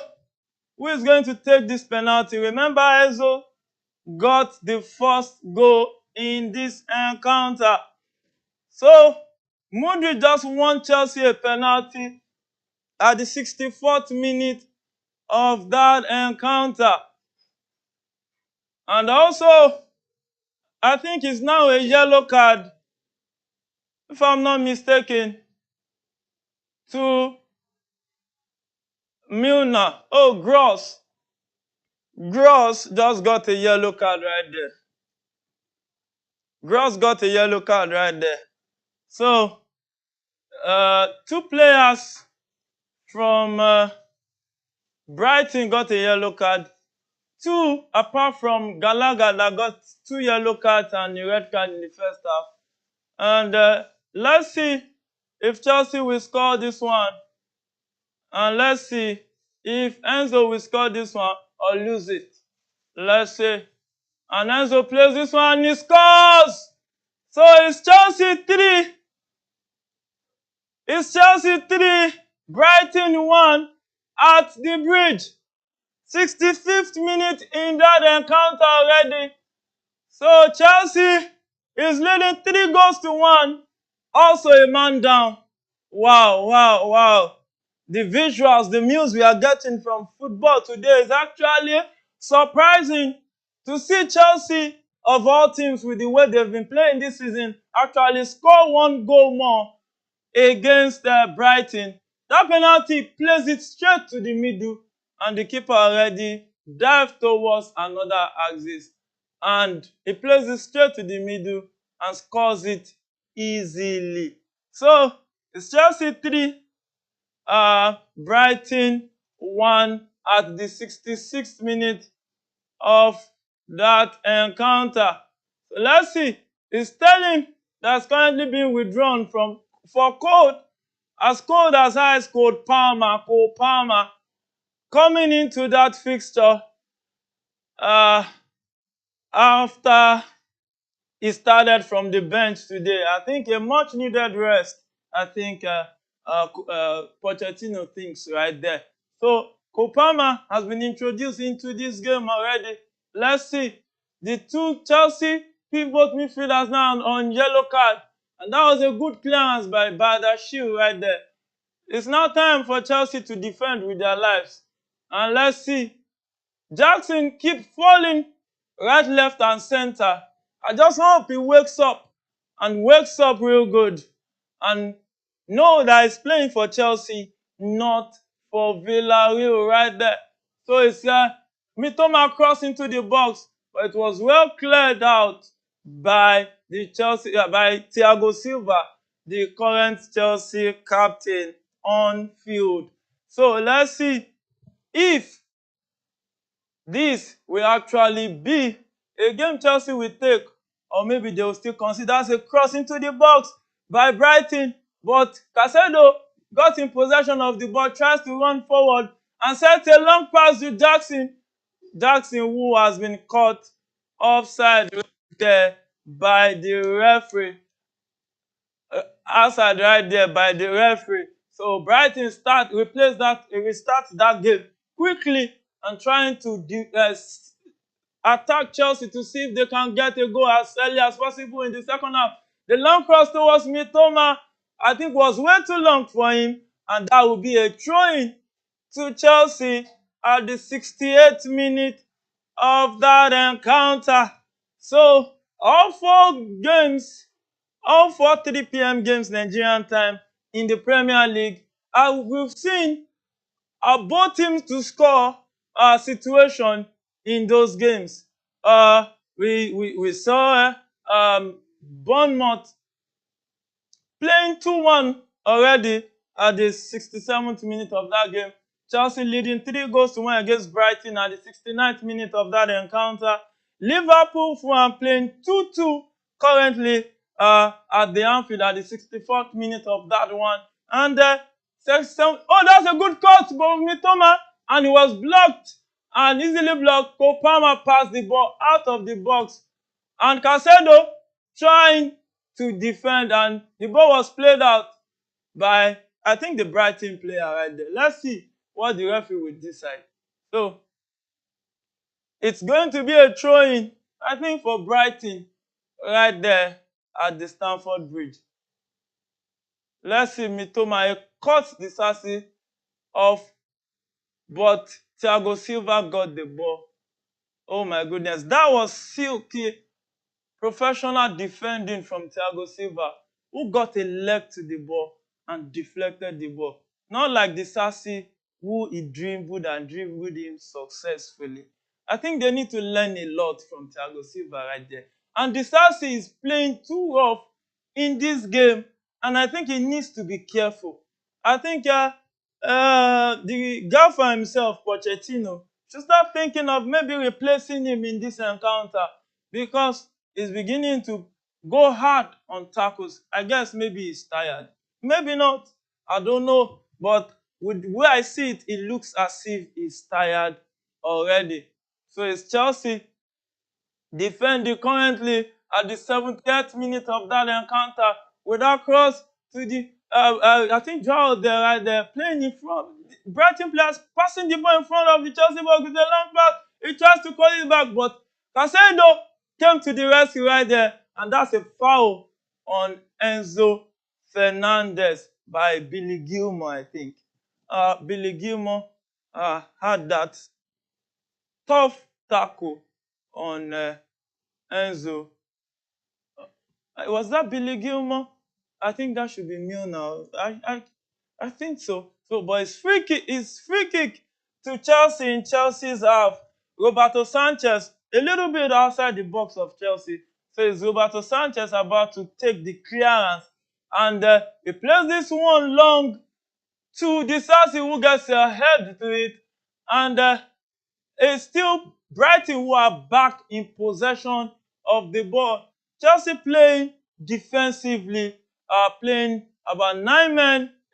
who is going to take this penalty. Remember, Enzo got the first goal in this encounter. So, Mudryk just won Chelsea a penalty at the 64th minute of that encounter. And also, I think it's now a yellow card, if I'm not mistaken, to Milner. Oh, Gross. Gross just got a yellow card right there. Gross got a yellow card right there. So, two players from Brighton got a yellow card. Two, apart from Gallagher, that got two yellow cards and a red card in the first half. And let's see if Chelsea will score this one. And let's see if Enzo will score this one or lose it. Let's see. And Enzo plays this one and he scores! So it's Chelsea 3. It's Chelsea 3. Brighton 1 at the bridge. 65th minute in that encounter already. So Chelsea is leading 3-1. Also a man down. Wow. The visuals, the news we are getting from football today is actually surprising to see Chelsea, of all teams, with the way they've been playing this season, actually score one goal more against Brighton. That penalty plays it straight to the middle, and the keeper already dived towards another axis. And he plays it straight to the middle and scores it easily. So, it's Chelsea 3, Brighton 1 at the 66th minute of that encounter. So let's see. It's Sterling that's currently being withdrawn for cold as high as Cole Palmer coming into that fixture after he started from the bench today. I think a much needed rest. I think Pochettino thinks right there. So Kopama has been introduced into this game already. Let's see. The two Chelsea pivot midfielders now on yellow card. And that was a good clearance by Bardashil right there. It's now time for Chelsea to defend with their lives. And let's see. Jackson keeps falling right, left, and center. I just hope he wakes up and wakes up real good and know that he's playing for Chelsea, not for Villarreal right there. So it's Mitoma cross into the box, but it was well cleared out by the by Thiago Silva, the current Chelsea captain, on field. So let's see if this will actually be a game Chelsea will take, or maybe they will still consider as a cross into the box by Brighton. But Caicedo got in possession of the ball, tries to run forward and sent a long pass to Jackson. Jackson, who has been caught offside there by the referee. Outside right there by the referee. So Brighton restart that game quickly and trying to attack Chelsea to see if they can get a goal as early as possible in the second half. The long cross towards Mitoma, I think, was way too long for him, and that would be a throw-in to Chelsea. at the 68th minute of that encounter. So all four 3 p.m. games Nigerian time in the Premier League, we've seen both teams to score situation in those games. We saw Bournemouth playing 2-1 already at the 67th minute of that game. Chelsea leading 3-1 against Brighton at the 69th minute of that encounter. Liverpool playing 2-2 currently at the Anfield at the 64th minute of that one. And that's a good cut by Mitoma, and it was blocked and easily blocked. Cole Palmer passed the ball out of the box, and Caicedo trying to defend, and the ball was played out by, I think, the Brighton player right there. Let's see what the referee will decide. So it's going to be a throw-in, I think, for Brighton right there at the Stamford Bridge. Let's see, Mitoma cut the Sassi off, but Thiago Silva got the ball. Oh my goodness, that was silky professional defending from Thiago Silva, who got a leg to the ball and deflected the ball. Not like the Sassi, who he dribbled and dribbled him successfully. I think they need to learn a lot from Thiago Silva right there. And the Sassi is playing too rough in this game, and I think he needs to be careful. I think the gaffer himself, Pochettino, should start thinking of maybe replacing him in this encounter, because he's beginning to go hard on tackles. I guess maybe he's tired. Maybe not. I don't know. But with the way I see it, it looks as if he's tired already. So it's Chelsea defending currently at the 70th minute of that encounter with that cross to the I think Joao there right there playing in front. Brighton players passing the ball in front of the Chelsea ball with a long pass. He tries to call it back, but Caicedo came to the rescue right there, and that's a foul on Enzo Fernandez by Billy Gilmour, I think. Billy Gilmour had that tough tackle on Enzo. Was that Billy Gilmour? I think that should be Milner. I think so. So, but it's free kick to Chelsea in Chelsea's half. Roberto Sanchez, a little bit outside the box of Chelsea. So it's Roberto Sanchez about to take the clearance, and he plays this one long to the Chelsea, who gets ahead to it, and it's still Brighton who are back in possession of the ball. Chelsea playing defensively, playing about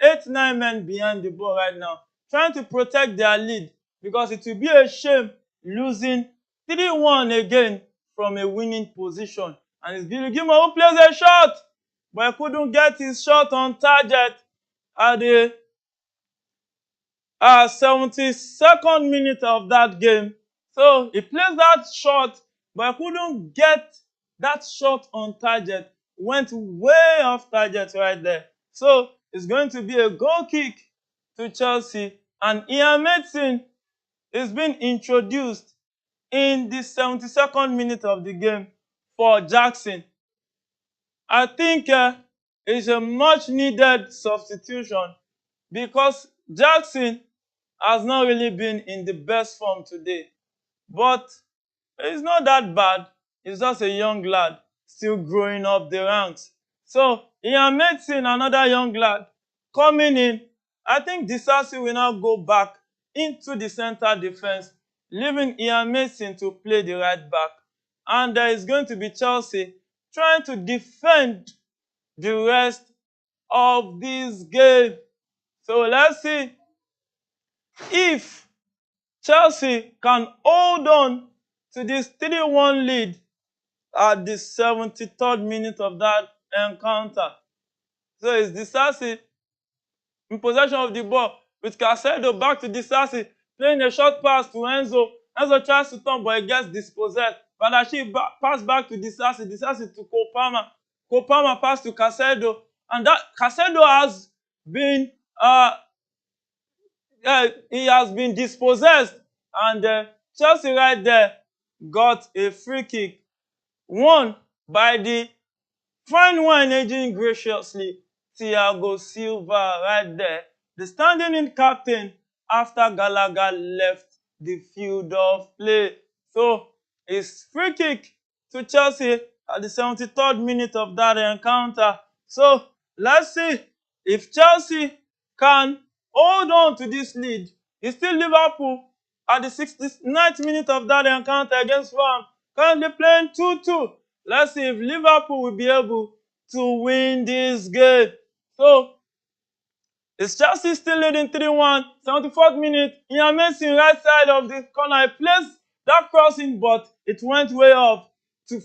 8, 9 men behind the ball right now, trying to protect their lead, because it will be a shame losing 3-1 again from a winning position. And it's Billy Gilmour who plays a shot, but he couldn't get his shot on target at the 72nd minute of that game. So he plays that shot, but I couldn't get that shot on target. Went way off target right there. So it's going to be a goal kick to Chelsea, and Ian Mason is being introduced in the 72nd minute of the game for Jackson. I think it's a much needed substitution, because Jackson has not really been in the best form today. But it's not that bad. He's just a young lad still growing up the ranks. So Ian Mason, another young lad, coming in. I think Disasi will now go back into the center defense, leaving Ian Mason to play the right back. And there is going to be Chelsea trying to defend the rest of this game. So let's see if Chelsea can hold on to this 3-1 lead at the 73rd minute of that encounter. So it's Disasi in possession of the ball with Caicedo back to Disasi, playing a short pass to Enzo. Enzo tries to turn, but he gets dispossessed. Badashi pass back to Disasi, Disasi to Cole Palmer. Cole Palmer pass to Caicedo, and that Caicedo has been he has been dispossessed, and Chelsea right there got a free kick won by the fine wine aging graciously Thiago Silva right there, the standing in captain after Gallagher left the field of play. So it's free kick to Chelsea at the 73rd minute of that encounter. So let's see if Chelsea can hold on to this lead. It's still Liverpool at the 69th minute of that encounter against Fulham, currently playing 2-2. Let's see if Liverpool will be able to win this game. So it's Chelsea still leading 3-1, 74th minute. Ian Mason right side of the corner. He placed that crossing, but it went way off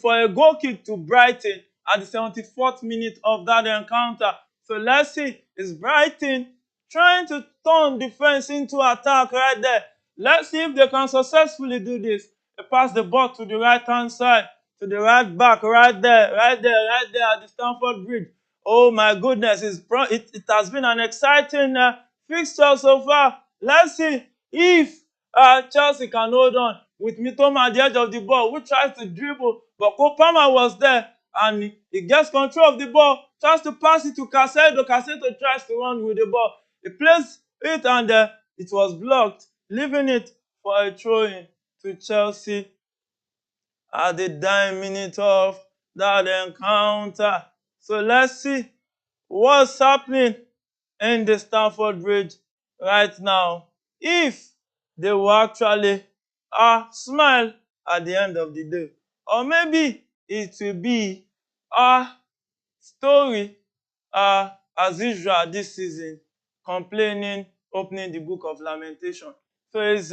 for a goal kick to Brighton at the 74th minute of that encounter. So let's see, is Brighton trying to turn defense into attack right there? Let's see if they can successfully do this. They pass the ball to the right-hand side, to the right back, right there, right there, right there at the Stamford Bridge. Oh my goodness, it has been an exciting fixture so far. Let's see if Chelsea can hold on with Mitoma at the edge of the ball, who tries to dribble, but Kopama was there and he gets control of the ball, tries to pass it to Caicedo. Caicedo tries to run with the ball. He plays it and it was blocked, leaving it for a throw-in to Chelsea at the dying minute of that encounter. So let's see what's happening in the Stamford Bridge right now. If they will actually smile at the end of the day. Or maybe it will be a story as usual this season, complaining, opening the book of lamentation. So it's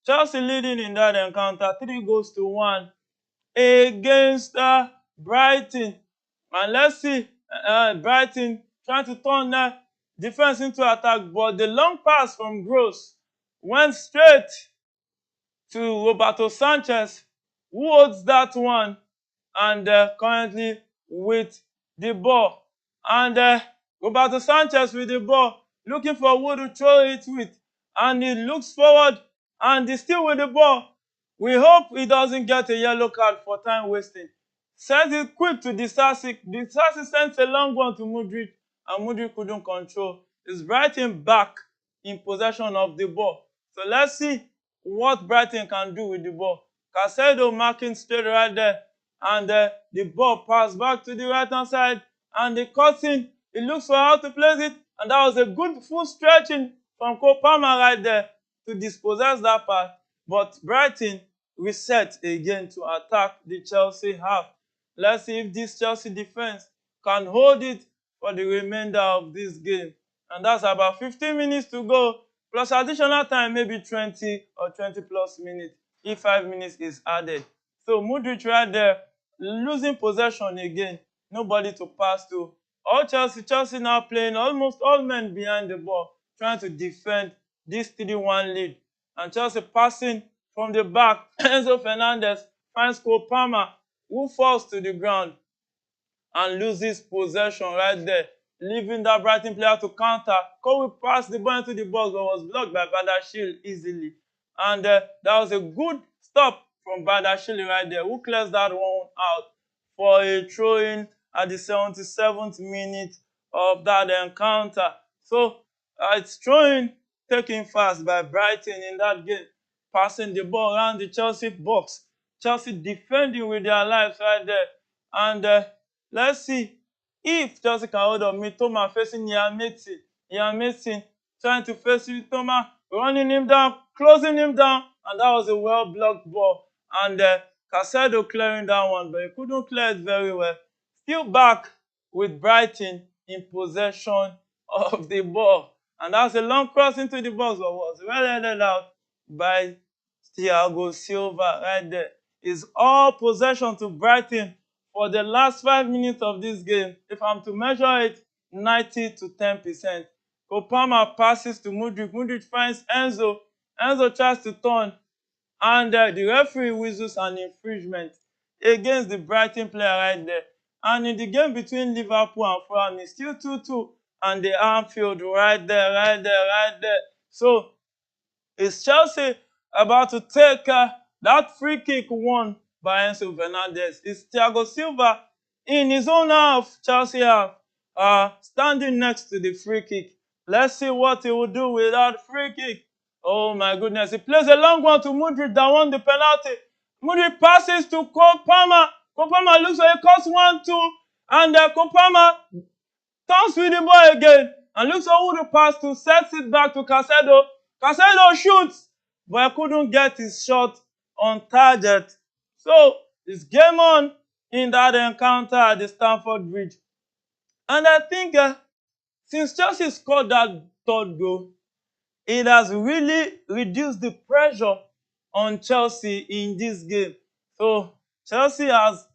Chelsea leading in that encounter, 3-1 against Brighton. And let's see Brighton trying to turn defense into attack, but the long pass from Gross went straight to Roberto Sanchez, who holds that one and currently with the ball. And Roberto Sanchez with the ball, looking for who to throw it with. And he looks forward and he's still with the ball. We hope he doesn't get a yellow card for time wasting. Sends it quick to Disasi. Disasi sends a long one to Mudryk, and Mudryk couldn't control. It's Brighton back in possession of the ball. So let's see what Brighton can do with the ball. Caicedo marking straight right there, and the ball passed back to the right hand side, and the cutting, he looks for how to place it, and that was a good full stretching from Cole Palmer right there to dispossess that part. But Brighton reset again to attack the Chelsea half. Let's see if this Chelsea defense can hold it for the remainder of this game. And that's about 15 minutes to go, plus additional time, maybe 20 or 20 plus minutes if 5 minutes is added. So Mudryk right there, losing possession again, nobody to pass to. All Chelsea now playing almost all men behind the ball, trying to defend this 3-1 lead. And Chelsea passing from the back. Enzo Fernandez finds Cole Palmer, who falls to the ground and loses possession right there, leaving that Brighton player to counter. Kobe passed the ball into the box but was blocked by Badashil easily. And that was a good stop from Badashil right there, who clears that one out for a throw-in at the 77th minute of that encounter. So it's throw-in taken fast by Brighton in that game, passing the ball around the Chelsea box. Chelsea defending with their lives right there. And let's see if Chelsea can hold on. Mitoma facing Ian Mason. Ian Mason trying to face Mitoma, running him down, closing him down, and that was a well-blocked ball. And Caicedo clearing that one, but he couldn't clear it very well. Still back with Brighton in possession of the ball. And that's a long cross into the box, but was well headed out by Thiago Silva right there. It's all possession to Brighton for the last 5 minutes of this game. If I'm to measure it, 90 to 10%. Kopama passes to Mudryk. Mudryk finds Enzo. Enzo tries to turn, and the referee whistles an infringement against the Brighton player right there. And in the game between Liverpool and Fulham, it's still 2-2, and the Anfield right there, right there, right there. So is Chelsea about to take that free kick won by Enzo Fernandez? Is Thiago Silva in his own half, Chelsea half, standing next to the free kick? Let's see what he will do with that free kick. Oh my goodness. He plays a long one to Mudryk that won the penalty. Mudryk passes to Cole Palmer. Cole Palmer looks like he cuts 1-2. And Cole Palmer turns with the ball again and looks for who to pass to, sets it back to Caicedo. Caicedo shoots, but he couldn't get his shot on target. So it's game on in that encounter at the Stamford Bridge. And I think since Chelsea scored that third goal, it has really reduced the pressure on Chelsea in this game. So Chelsea has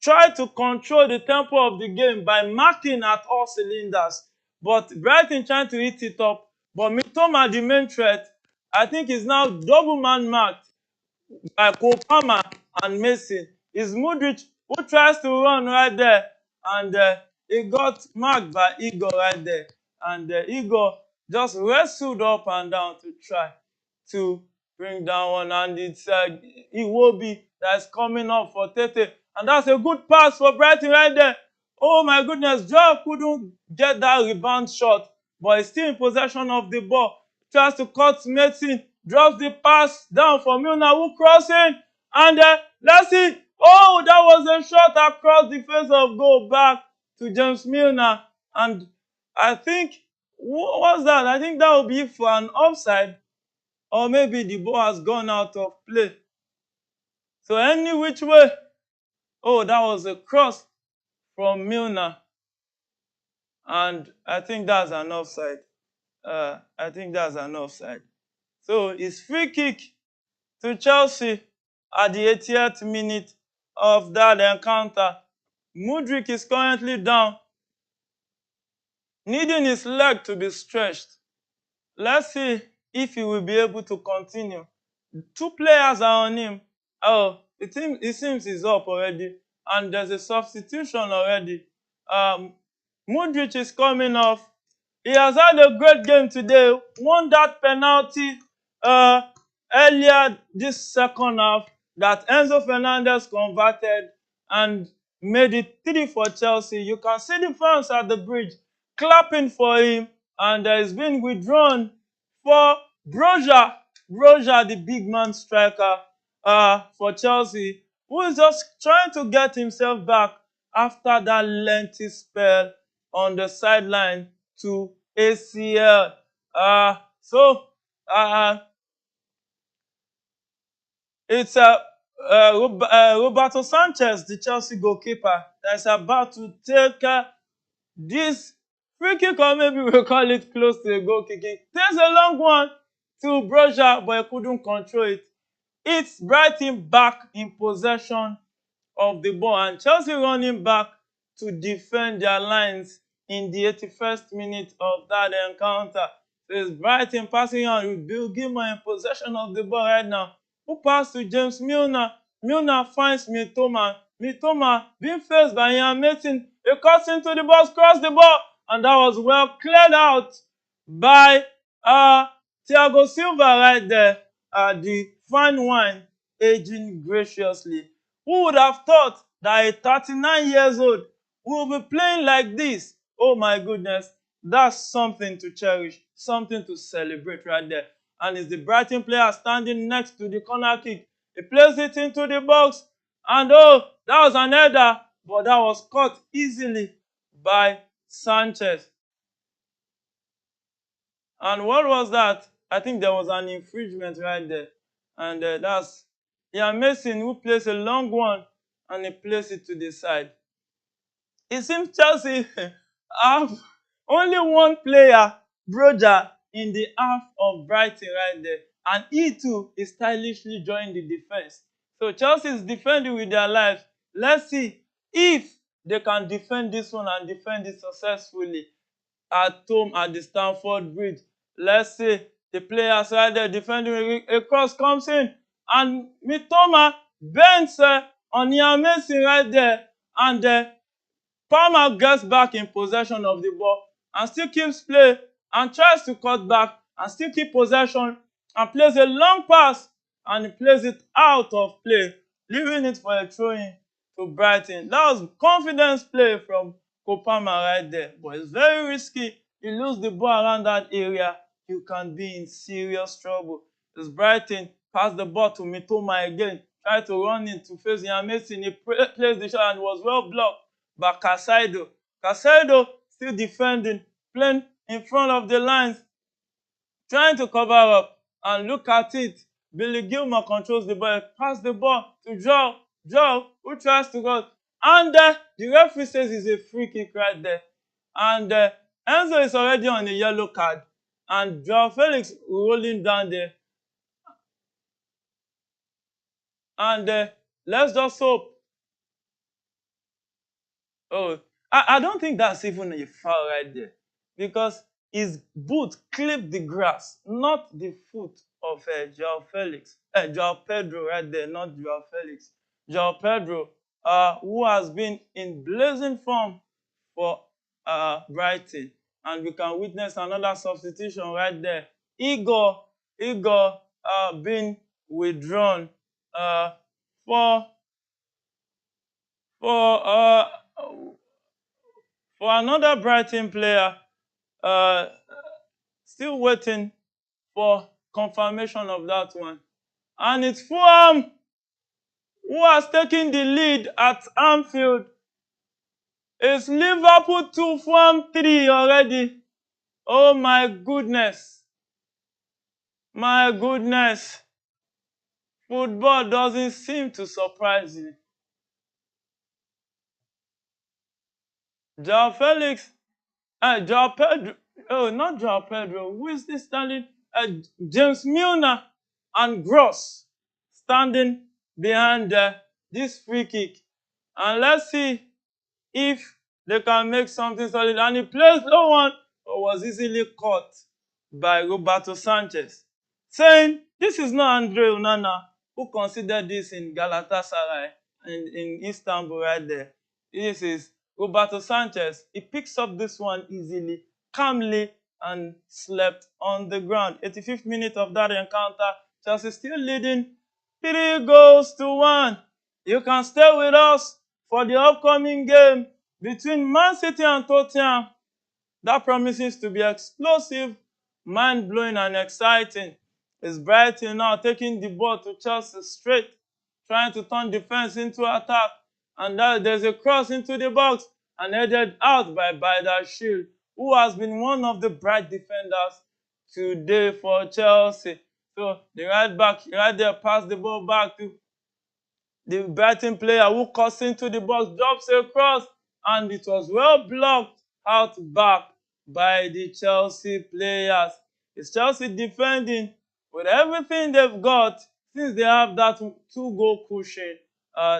tried to control the tempo of the game by marking at all cylinders. But Brighton trying to hit it up. But Mitoma, the main threat, I think is now double man marked by Cole Palmer and Mason. It's Mudryk who tries to run right there, and he got marked by Igor right there. And Igor just wrestled up and down to try to bring down one, and it's Iwobi that's coming up for Tete. And that's a good pass for Brighton right there. Oh my goodness, Joe couldn't get that rebound shot, but he's still in possession of the ball. Tries to cut Mason, drops the pass down for Milner, who crossing, and let's see. Oh, that was a shot across the face of goal back to James Milner. And I think, what was that? I think that would be for an offside, or maybe the ball has gone out of play. So any which way, oh, that was a cross from Milner. And I think that's an offside. I think that's an offside. So it's free kick to Chelsea at the 80th minute of that encounter. Mudryk is currently down, needing his leg to be stretched. Let's see if he will be able to continue. Two players are on him. Oh, it seems he's up already, and there's a substitution already. Mudryk is coming off. He has had a great game today. Won that penalty earlier this second half that Enzo Fernandez converted and made it 3 for Chelsea. You can see the fans at the bridge clapping for him, and he's been withdrawn for Broja. Broja, the big man striker for Chelsea, who is just trying to get himself back after that lengthy spell on the sideline to ACL. It's Roberto Sanchez, the Chelsea goalkeeper, that's about to take this free kick, or maybe we'll call it close to a goal kicking. There's a long one to Broja, but he couldn't control it. It's Brighton back in possession of the ball, and Chelsea running back to defend their lines in the 81st minute of that encounter. So it's Brighton passing on with Bill Gilmour in possession of the ball right now. Who passed to James Milner? Milner finds Mitoma. Mitoma being faced by Ian Mason. He cuts into the box, crossed the ball, and that was well cleared out by Thiago Silva right there. The fine wine aging graciously. Who would have thought that a 39 years old will be playing like this? Oh my goodness, that's something to cherish, something to celebrate right there. And it's the Brighton player standing next to the corner kick. He plays it into the box, and oh, that was an header, but that was caught easily by Sanchez. And what was that? I think there was an infringement right there. And that's Mason, who plays a long one, and he plays it to the side. It seems Chelsea have only one player, Broja, in the half of Brighton right there. And he too is stylishly joining the defense. So Chelsea is defending with their lives. Let's see if they can defend this one and defend it successfully at home at the Stamford Bridge. Let's see the players right there defending. A cross comes in, and Mitoma bends on Ian Mason right there, and Palmer gets back in possession of the ball and still keeps play and tries to cut back, and still keep possession and plays a long pass and he plays it out of play, leaving it for a throw-in to Brighton. That was confidence play from Kopama right there, but it's very risky. You lose the ball around that area, you can be in serious trouble. It's Brighton pass the ball to Mitoma again, try to run in to face Ian Mason. He plays the shot and was well blocked by Casado. Casado still defending, playing in front of the lines, trying to cover up, and look at it. Billy Gilmore controls the ball, pass the ball to Joe. Joe, who tries to go, and the referee says it's a free kick right there. And Enzo is already on a yellow card, and Joao Felix rolling down there. And let's just hope. Oh, I don't think that's even a foul right there, because his boot clipped the grass, not the foot of Joao Felix. Joao Pedro right there, not Joao Felix. Joao Pedro, who has been in blazing form for Brighton. And we can witness another substitution right there. Igor being withdrawn uh, for for uh, for another Brighton player, uh, still waiting for confirmation of that one. And it's Fulham who has taken the lead at Anfield. It's Liverpool 2, Fulham 3 already. Oh my goodness. My goodness. Football doesn't seem to surprise you. Joao Felix, Joao Pedro, oh, not Joao Pedro, who is this standing? James Milner and Gross standing behind this free kick. And let's see if they can make something solid. And he plays no one, but was easily caught by Roberto Sanchez, saying this is not Andre Onana, who considered this in Galatasaray in Istanbul right there. This is Roberto Sanchez. He picks up this one easily, calmly, and slept on the ground. 85th minute of that encounter, Chelsea still leading 3-1. You can stay with us for the upcoming game between Man City and Tottenham. That promises to be explosive, mind-blowing, and exciting. It's Brighton now taking the ball to Chelsea straight, trying to turn defense into attack. And there's a cross into the box and headed out by Shield, who has been one of the bright defenders today for Chelsea. So the right back right there passed the ball back to the Brighton player, who cuts into the box, drops a cross, and it was well blocked out back by the Chelsea players. It's Chelsea defending with everything they've got, since they have that two-goal cushion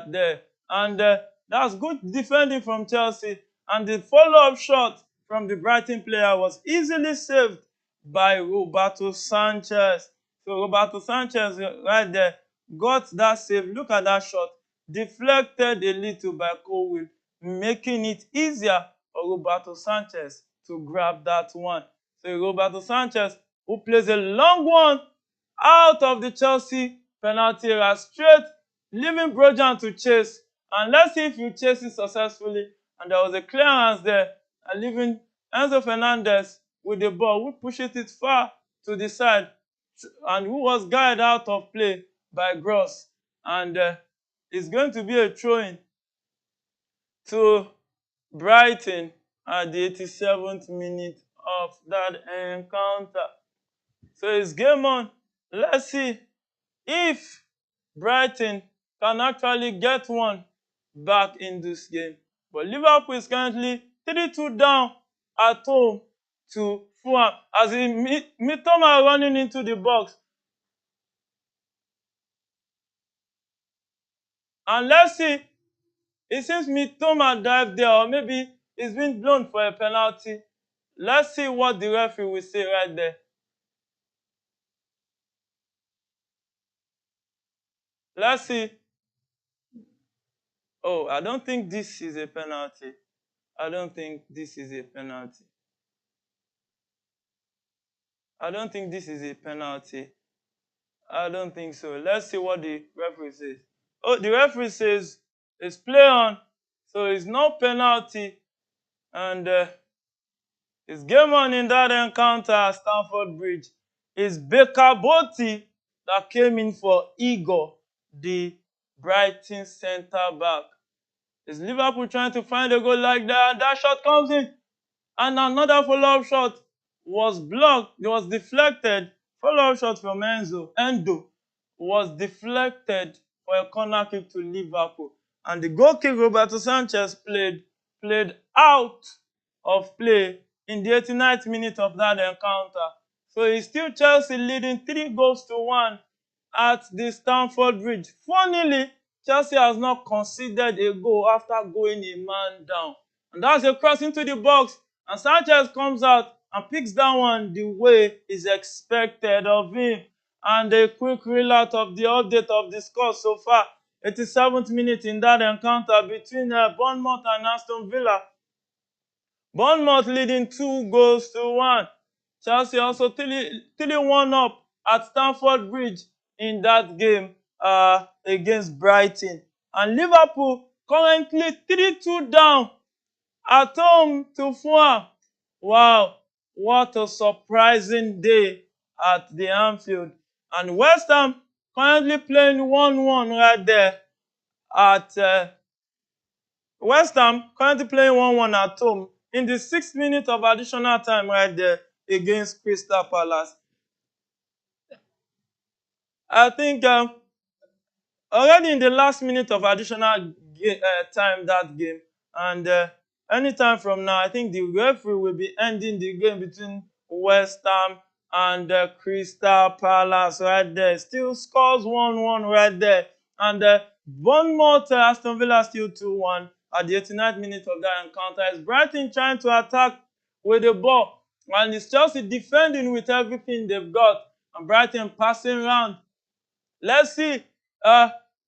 there. And that's good defending from Chelsea. And the follow-up shot from the Brighton player was easily saved by Roberto Sanchez. So Roberto Sanchez right there got that save. Look at that shot. Deflected a little by Colwill, making it easier for Roberto Sanchez to grab that one. So Roberto Sanchez, who plays a long one out of the Chelsea penalty area straight, leaving Brojan to chase. And let's see if he chases successfully. And there was a clearance there, and leaving Enzo Fernandez with the ball, who pushes it far to the side, and who was guided out of play by Gross. And it's going to be a throw-in to Brighton at the 87th minute of that encounter. So it's game on. Let's see if Brighton can actually get one back in this game. But Liverpool is currently 3-2 down at home to Fulham, as Mitoma running into the box. And let's see, it seems Mitoma dived there, or maybe it's been blown for a penalty. Let's see what the referee will say right there. Let's see. Oh, I don't think this is a penalty. I don't think this is a penalty. I don't think this is a penalty. I don't think so. Let's see what the referee says. Oh, the referee says it's play on, so it's no penalty, and it's game on in that encounter at Stamford Bridge. It's Baker Botti that came in for Igor, the Brighton centre back. Is Liverpool trying to find a goal like that? That shot comes in, and another follow-up shot was blocked. It was deflected. Follow-up shot from Endo was deflected for a corner kick to Liverpool. And the goal kick Roberto Sanchez played out of play in the 89th minute of that encounter. So it's still Chelsea leading 3-1 at the Stamford Bridge. Funnily, Chelsea has not conceded a goal after going a man down. And that's a cross into the box. And Sanchez comes out and picks that one the way is expected of him. And a quick reel out of the update of the score so far. 87th minute in that encounter between Bournemouth and Aston Villa. Bournemouth leading 2-1. Chelsea also 3-1 up at Stamford Bridge in that game against Brighton. And Liverpool currently 3-2 down at home to Fulham. Wow, what a surprising day at the Anfield. And West Ham currently playing 1-1 right there at West Ham currently playing 1-1 at home in the 6th minute of additional time right there against Crystal Palace. I think already in the last minute of additional time that game, and anytime from now, I think the referee will be ending the game between West Ham and Crystal Palace right there. Still scores 1-1 right there, and Bournemouth Aston Villa still 2-1 at the 89th minute of that encounter. It's Brighton trying to attack with the ball, and it's Chelsea defending with everything they've got, and Brighton passing around. Let's see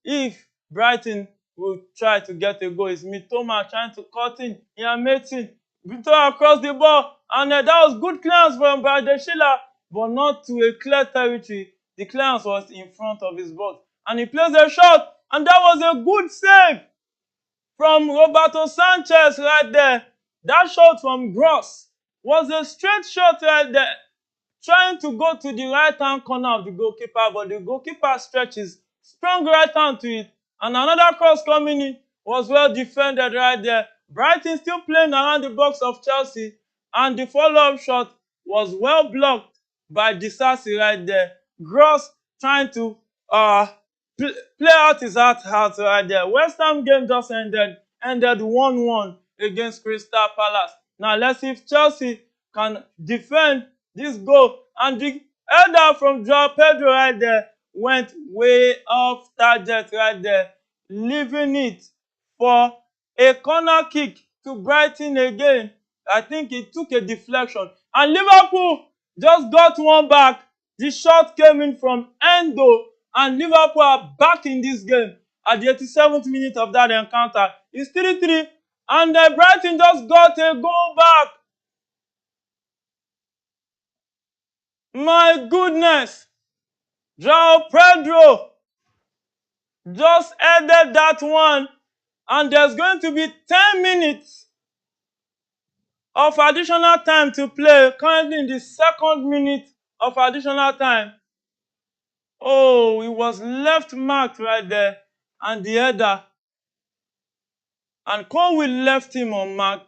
if Brighton will try to get a goal. It's Mitoma trying to cut in. Mason Mitoma across the ball. And that was good clearance from Bradeshila, but not to a clear territory. The clearance was in front of his box. And he plays a shot. And that was a good save from Roberto Sanchez right there. That shot from Gross was a straight shot right there, trying to go to the right-hand corner of the goalkeeper, but the goalkeeper stretches strong right hand to it, and another cross coming in was well defended right there. Brighton still playing around the box of Chelsea, and the follow-up shot was well blocked by Disasi right there. Gross trying to play out his heart out right there. West Ham game just ended 1-1 against Crystal Palace. Now let's see if Chelsea can defend this goal. And the header from Joao Pedro right there went way off target right there, leaving it for a corner kick to Brighton again. I think it took a deflection. And Liverpool just got one back. The shot came in from Endo, and Liverpool are back in this game at the 87th minute of that encounter. It's 3-3, and Brighton just got a goal back. My goodness, Joao Pedro just headed that one, and there's going to be 10 minutes of additional time to play, currently in the 2nd minute of additional time. Oh, it was left marked right there, and the header, and Colwill left him unmarked.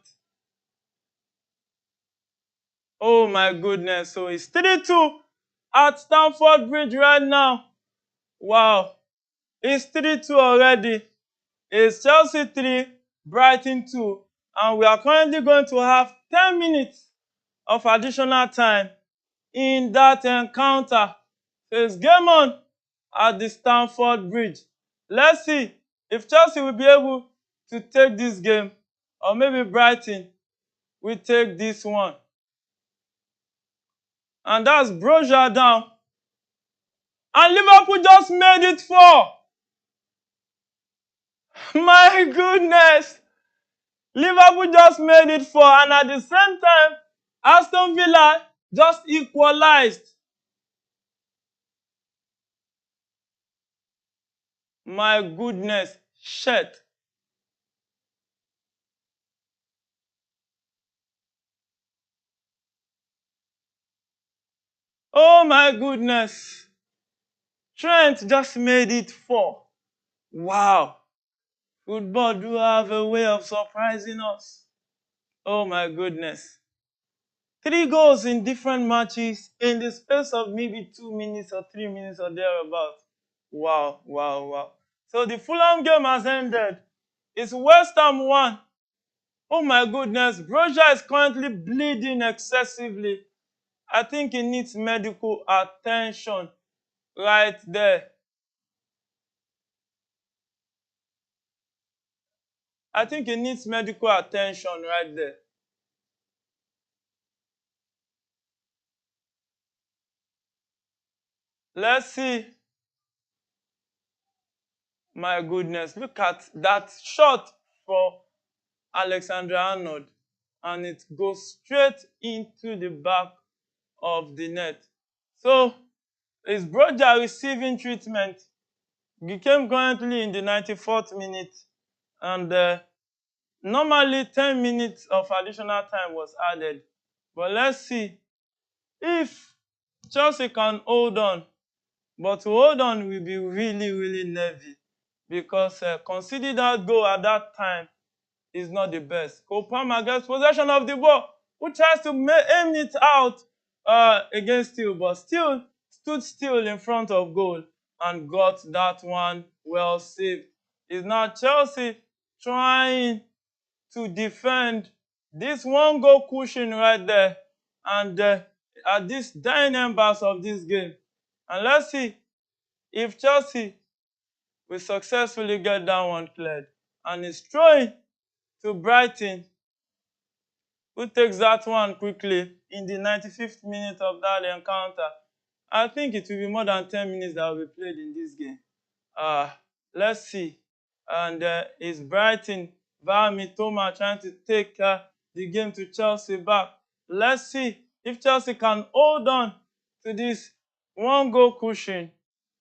Oh my goodness, so it's 3-2 at Stamford Bridge right now. Wow, it's 3-2 already. It's Chelsea 3, Brighton 2, and we are currently going to have 10 minutes of additional time in that encounter. So it's game on at the Stamford Bridge. Let's see if Chelsea will be able to take this game, or maybe Brighton will take this one. And that's Broja down. And Liverpool just made it 4. My goodness! Liverpool just made it 4, and at the same time, Aston Villa just equalized. My goodness, shit. Oh my goodness. Trent just made it 4. Wow. Football do have a way of surprising us. Oh my goodness. 3 goals in different matches in the space of maybe 2 minutes or 3 minutes or thereabout. Wow, wow, wow. So the Fulham game has ended. It's West Ham 1. Oh my goodness, Broja is currently bleeding excessively. I think he needs medical attention right there. I think he needs medical attention right there. Let's see. My goodness, look at that shot for Alexander Arnold. And it goes straight into the back of the net. So, is Broja receiving treatment? He came currently in the 94th minute. And normally 10 minutes of additional time was added. But let's see if Chelsea can hold on. But to hold on will be really, really nervy. Because considering that goal at that time is not the best. Cole Palmer gets possession of the ball, who tries to aim it out against Steele, but still stood still in front of goal and got that one well saved. It's now Chelsea trying to defend this one goal cushion right there and at this dying embers of this game. And let's see if Chelsea will successfully get that one cleared. And it's throwing to Brighton, who takes that one quickly in the 95th minute of that encounter. I think it will be more than 10 minutes that will be played in this game. Uh, let's see. And it's Brighton, Mitoma trying to take the game to Chelsea back. Let's see if Chelsea can hold on to this one goal cushion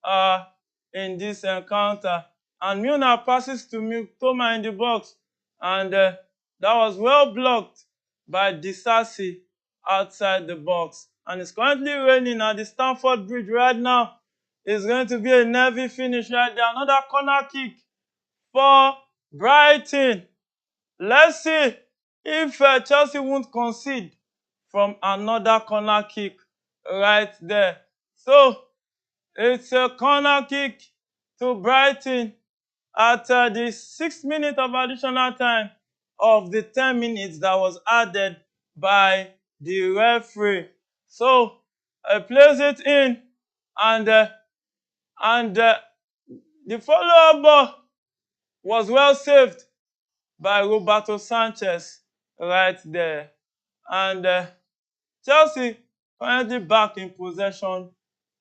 uh, in this encounter. And Milner passes to Mitoma in the box. And that was well blocked by Disasi outside the box. And it's currently raining at the Stamford Bridge right now. It's going to be a nervy finish right there. Another corner kick for Brighton. Let's see if Chelsea won't concede from another corner kick right there. So it's a corner kick to Brighton at the 6th minute of additional time of the 10 minutes that was added by the referee. So plays it in, and the follow-up ball was well saved by Roberto Sanchez right there. And Chelsea currently back in possession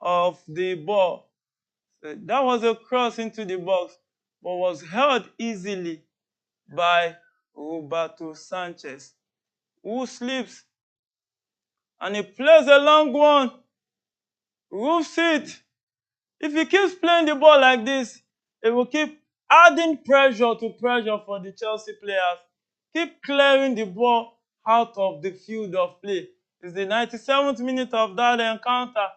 of the ball. So that was a cross into the box, but was held easily by Roberto Sanchez, who slips and he plays a long one, roofs it. If he keeps playing the ball like this, it will keep adding pressure to pressure for the Chelsea players. Keep clearing the ball out of the field of play. It's the 97th minute of that encounter.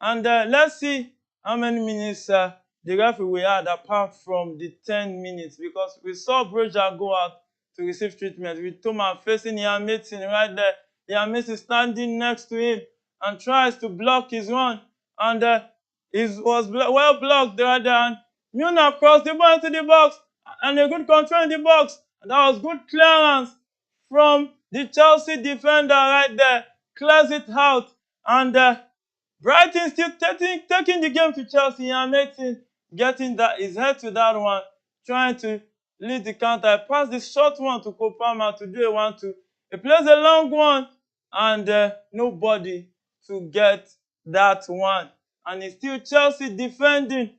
And let's see how many minutes the referee will add apart from the 10 minutes, because we saw Broja go out to receive treatment with Thomas facing Ian Mason right there. Ian Mason standing next to him and tries to block his run. And it was well blocked right there. And Milner crossed the ball into the box and a good control in the box. And that was good clearance from the Chelsea defender right there. Clears it out. And Brighton still taking the game to Chelsea and making getting that his head to that one, trying to lead the counter. He passed the short one to Cole Palmer to do a 1-2. He plays a long one and nobody to get that one. And it's still Chelsea defending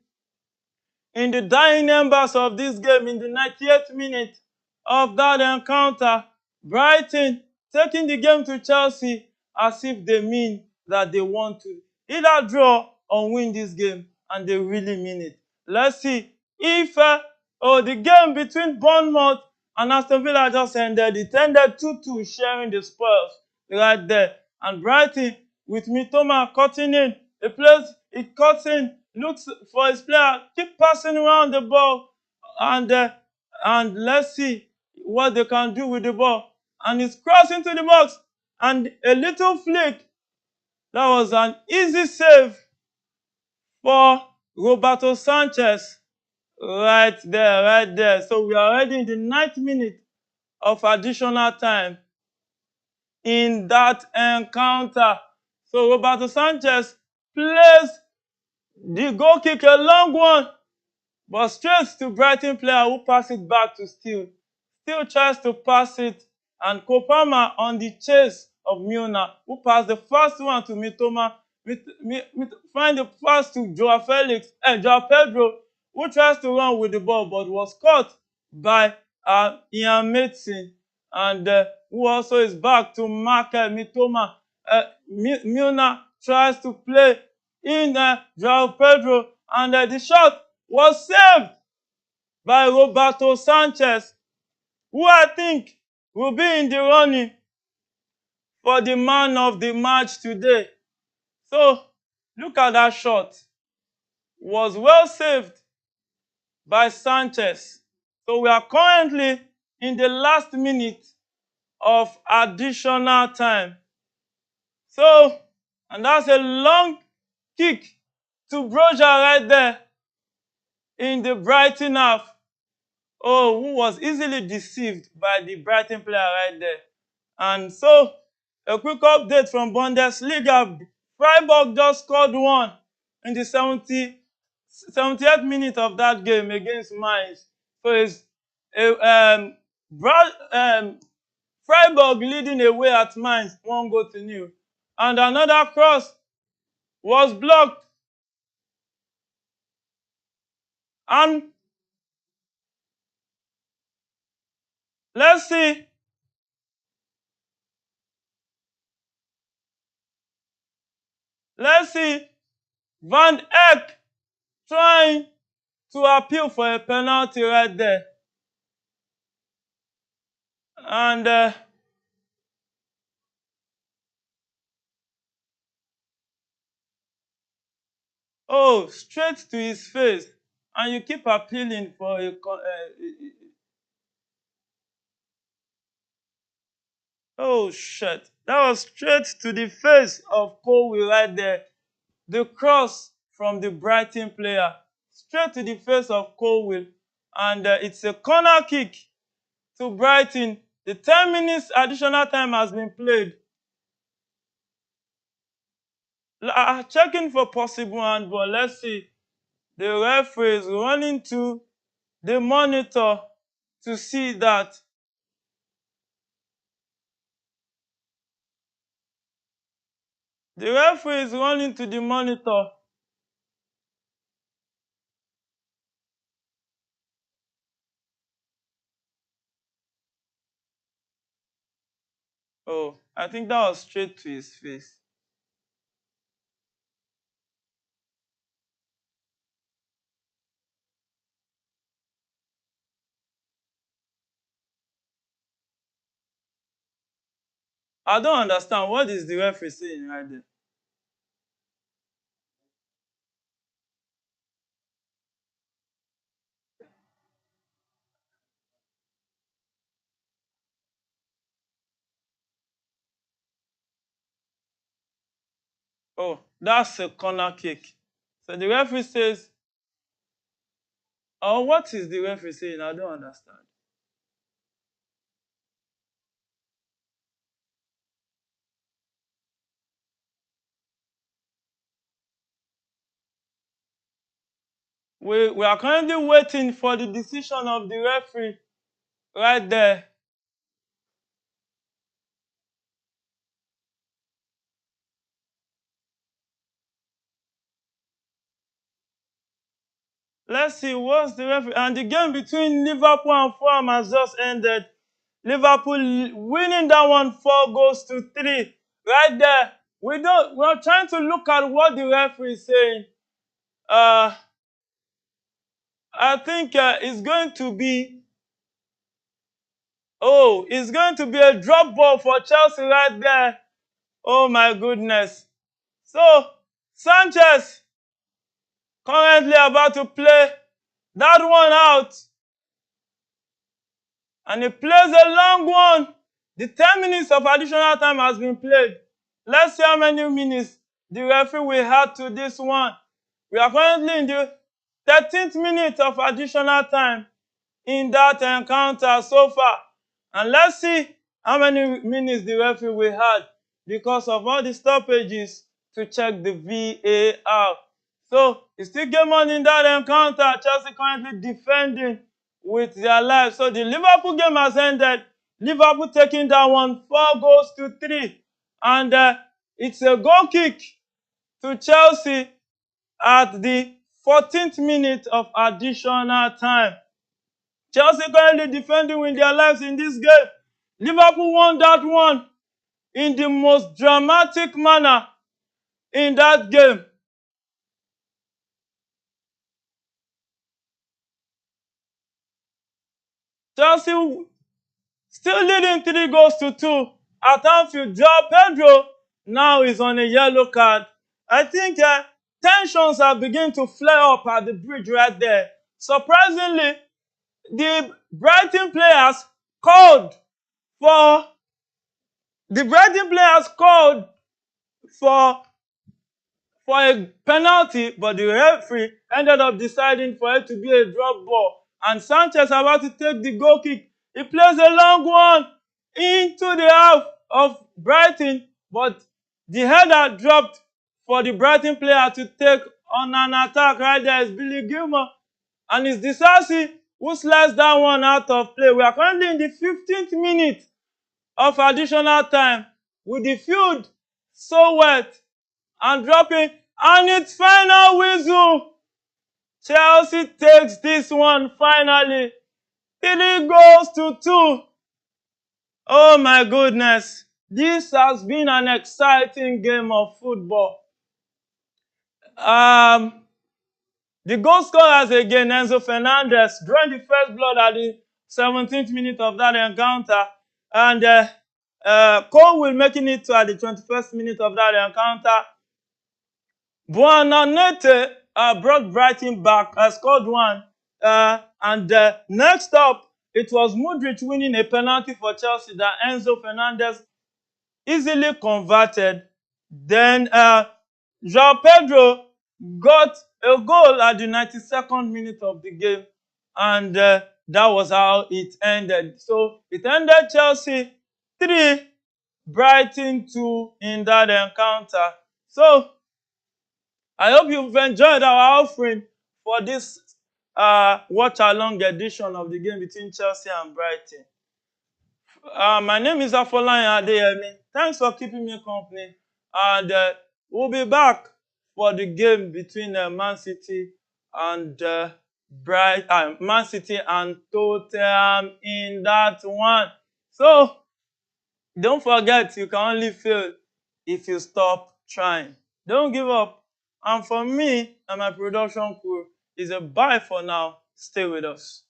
in the dying embers of this game in the 98th minute of that encounter. Brighton taking the game to Chelsea as if they mean that they want to either draw or win this game, and they really mean it. Let's see if the game between Bournemouth and Aston Villa just ended. It ended 2-2, sharing the spoils right there. And Brighton, with Mitoma cutting in, it cuts in, looks for his player, keep passing around the ball, and let's see what they can do with the ball. And it's crossing to the box, and a little flick. That was an easy save for Roberto Sanchez. Right there, right there. So we are already in the 9th minute of additional time in that encounter. So Roberto Sanchez plays the goal kick, a long one, but straight to Brighton player who passes it back to Steele. Steele tries to pass it, and Kopama on the chase of Milner, who passed the first one to Mitoma, find the pass to Joao Pedro, who tries to run with the ball but was caught by Ian Mason, and who also is back to mark Mitoma. Milner tries to play in Joao Pedro, and the shot was saved by Roberto Sanchez, who I think will be in the running for the man of the match today. So, look at that shot. Was well saved by Sanchez. So, we are currently in the last minute of additional time. So, and that's a long kick to Broja right there in the Brighton half. Oh, who was easily deceived by the Brighton player right there. And so, a quick update from Bundesliga. Freiburg just scored one in the 78th minute of that game against Mainz. So it's Freiburg leading away at Mainz, 1-0. And another cross was blocked. And let's see. Van Eyck trying to appeal for a penalty right there. And straight to his face. And you keep appealing for a oh shit. That was straight to the face of Colwill right there. The cross from the Brighton player. Straight to the face of Colwill. And it's a corner kick to Brighton. The 10 minutes additional time has been played. Checking for possible handball. Let's see. The referee is running to the monitor to see that. The referee is running to the monitor. Oh, I think that was straight to his face. I don't understand. What is the referee saying right there? Oh, that's a corner kick. So the referee says, oh, what is the referee saying? I don't understand. We are currently waiting for the decision of the referee right there. Let's see what's the referee. And the game between Liverpool and Fulham has just ended. Liverpool winning that one 4-3. right there. We're trying to look at what the referee is saying. Uh, I think it's going to be a drop ball for Chelsea right there. Oh my goodness. So, Sanchez currently about to play that one out. And he plays a long one. The 10 minutes of additional time has been played. Let's see how many minutes the referee will add to this one. We are currently in the 13th minute of additional time in that encounter so far. And let's see how many minutes the referee will add because of all the stoppages to check the VAR. So, it's still game on in that encounter. Chelsea currently defending with their lives. So, the Liverpool game has ended. Liverpool taking that one 4-3. And it's a goal kick to Chelsea at the 14th minute of additional time. Chelsea currently defending with their lives in this game. Liverpool won that one in the most dramatic manner in that game. Chelsea still leading 3-2 at Anfield. Joao Pedro now is on a yellow card. I think tensions are beginning to flare up at the bridge right there. Surprisingly, the Brighton players called for for for a penalty, but the referee ended up deciding for it to be a drop ball. And Sanchez about to take the goal kick. He plays a long one into the half of Brighton, but the header dropped for the Brighton player to take on an attack. Right there is Billy Gilmour. And it's Disasi who slides that one out of play. We are currently in the 15th minute of additional time with the field so wet and dropping, and it's final whistle. Chelsea takes this one finally. 3-2. Oh my goodness. This has been an exciting game of football. The goal scorers again, Enzo Fernandez, drawing the first blood at the 17th minute of that encounter. And Cole will making it to at the 21st minute of that encounter. Buonanotte brought Brighton back, scored one. And next up, it was Mudryk winning a penalty for Chelsea that Enzo Fernandez easily converted. Then Joao Pedro got a goal at the 92nd minute of the game. And that was how it ended. So it ended Chelsea 3, Brighton 2 in that encounter. So I hope you've enjoyed our offering for this watch-along edition of the game between Chelsea and Brighton. My name is Afolayan Adeyemi. Thanks for keeping me company. And we'll be back for the game between Man City and Man City and Tottenham in that one. So, don't forget, you can only fail if you stop trying. Don't give up. And for me and my production crew, it's a bye for now. Stay with us.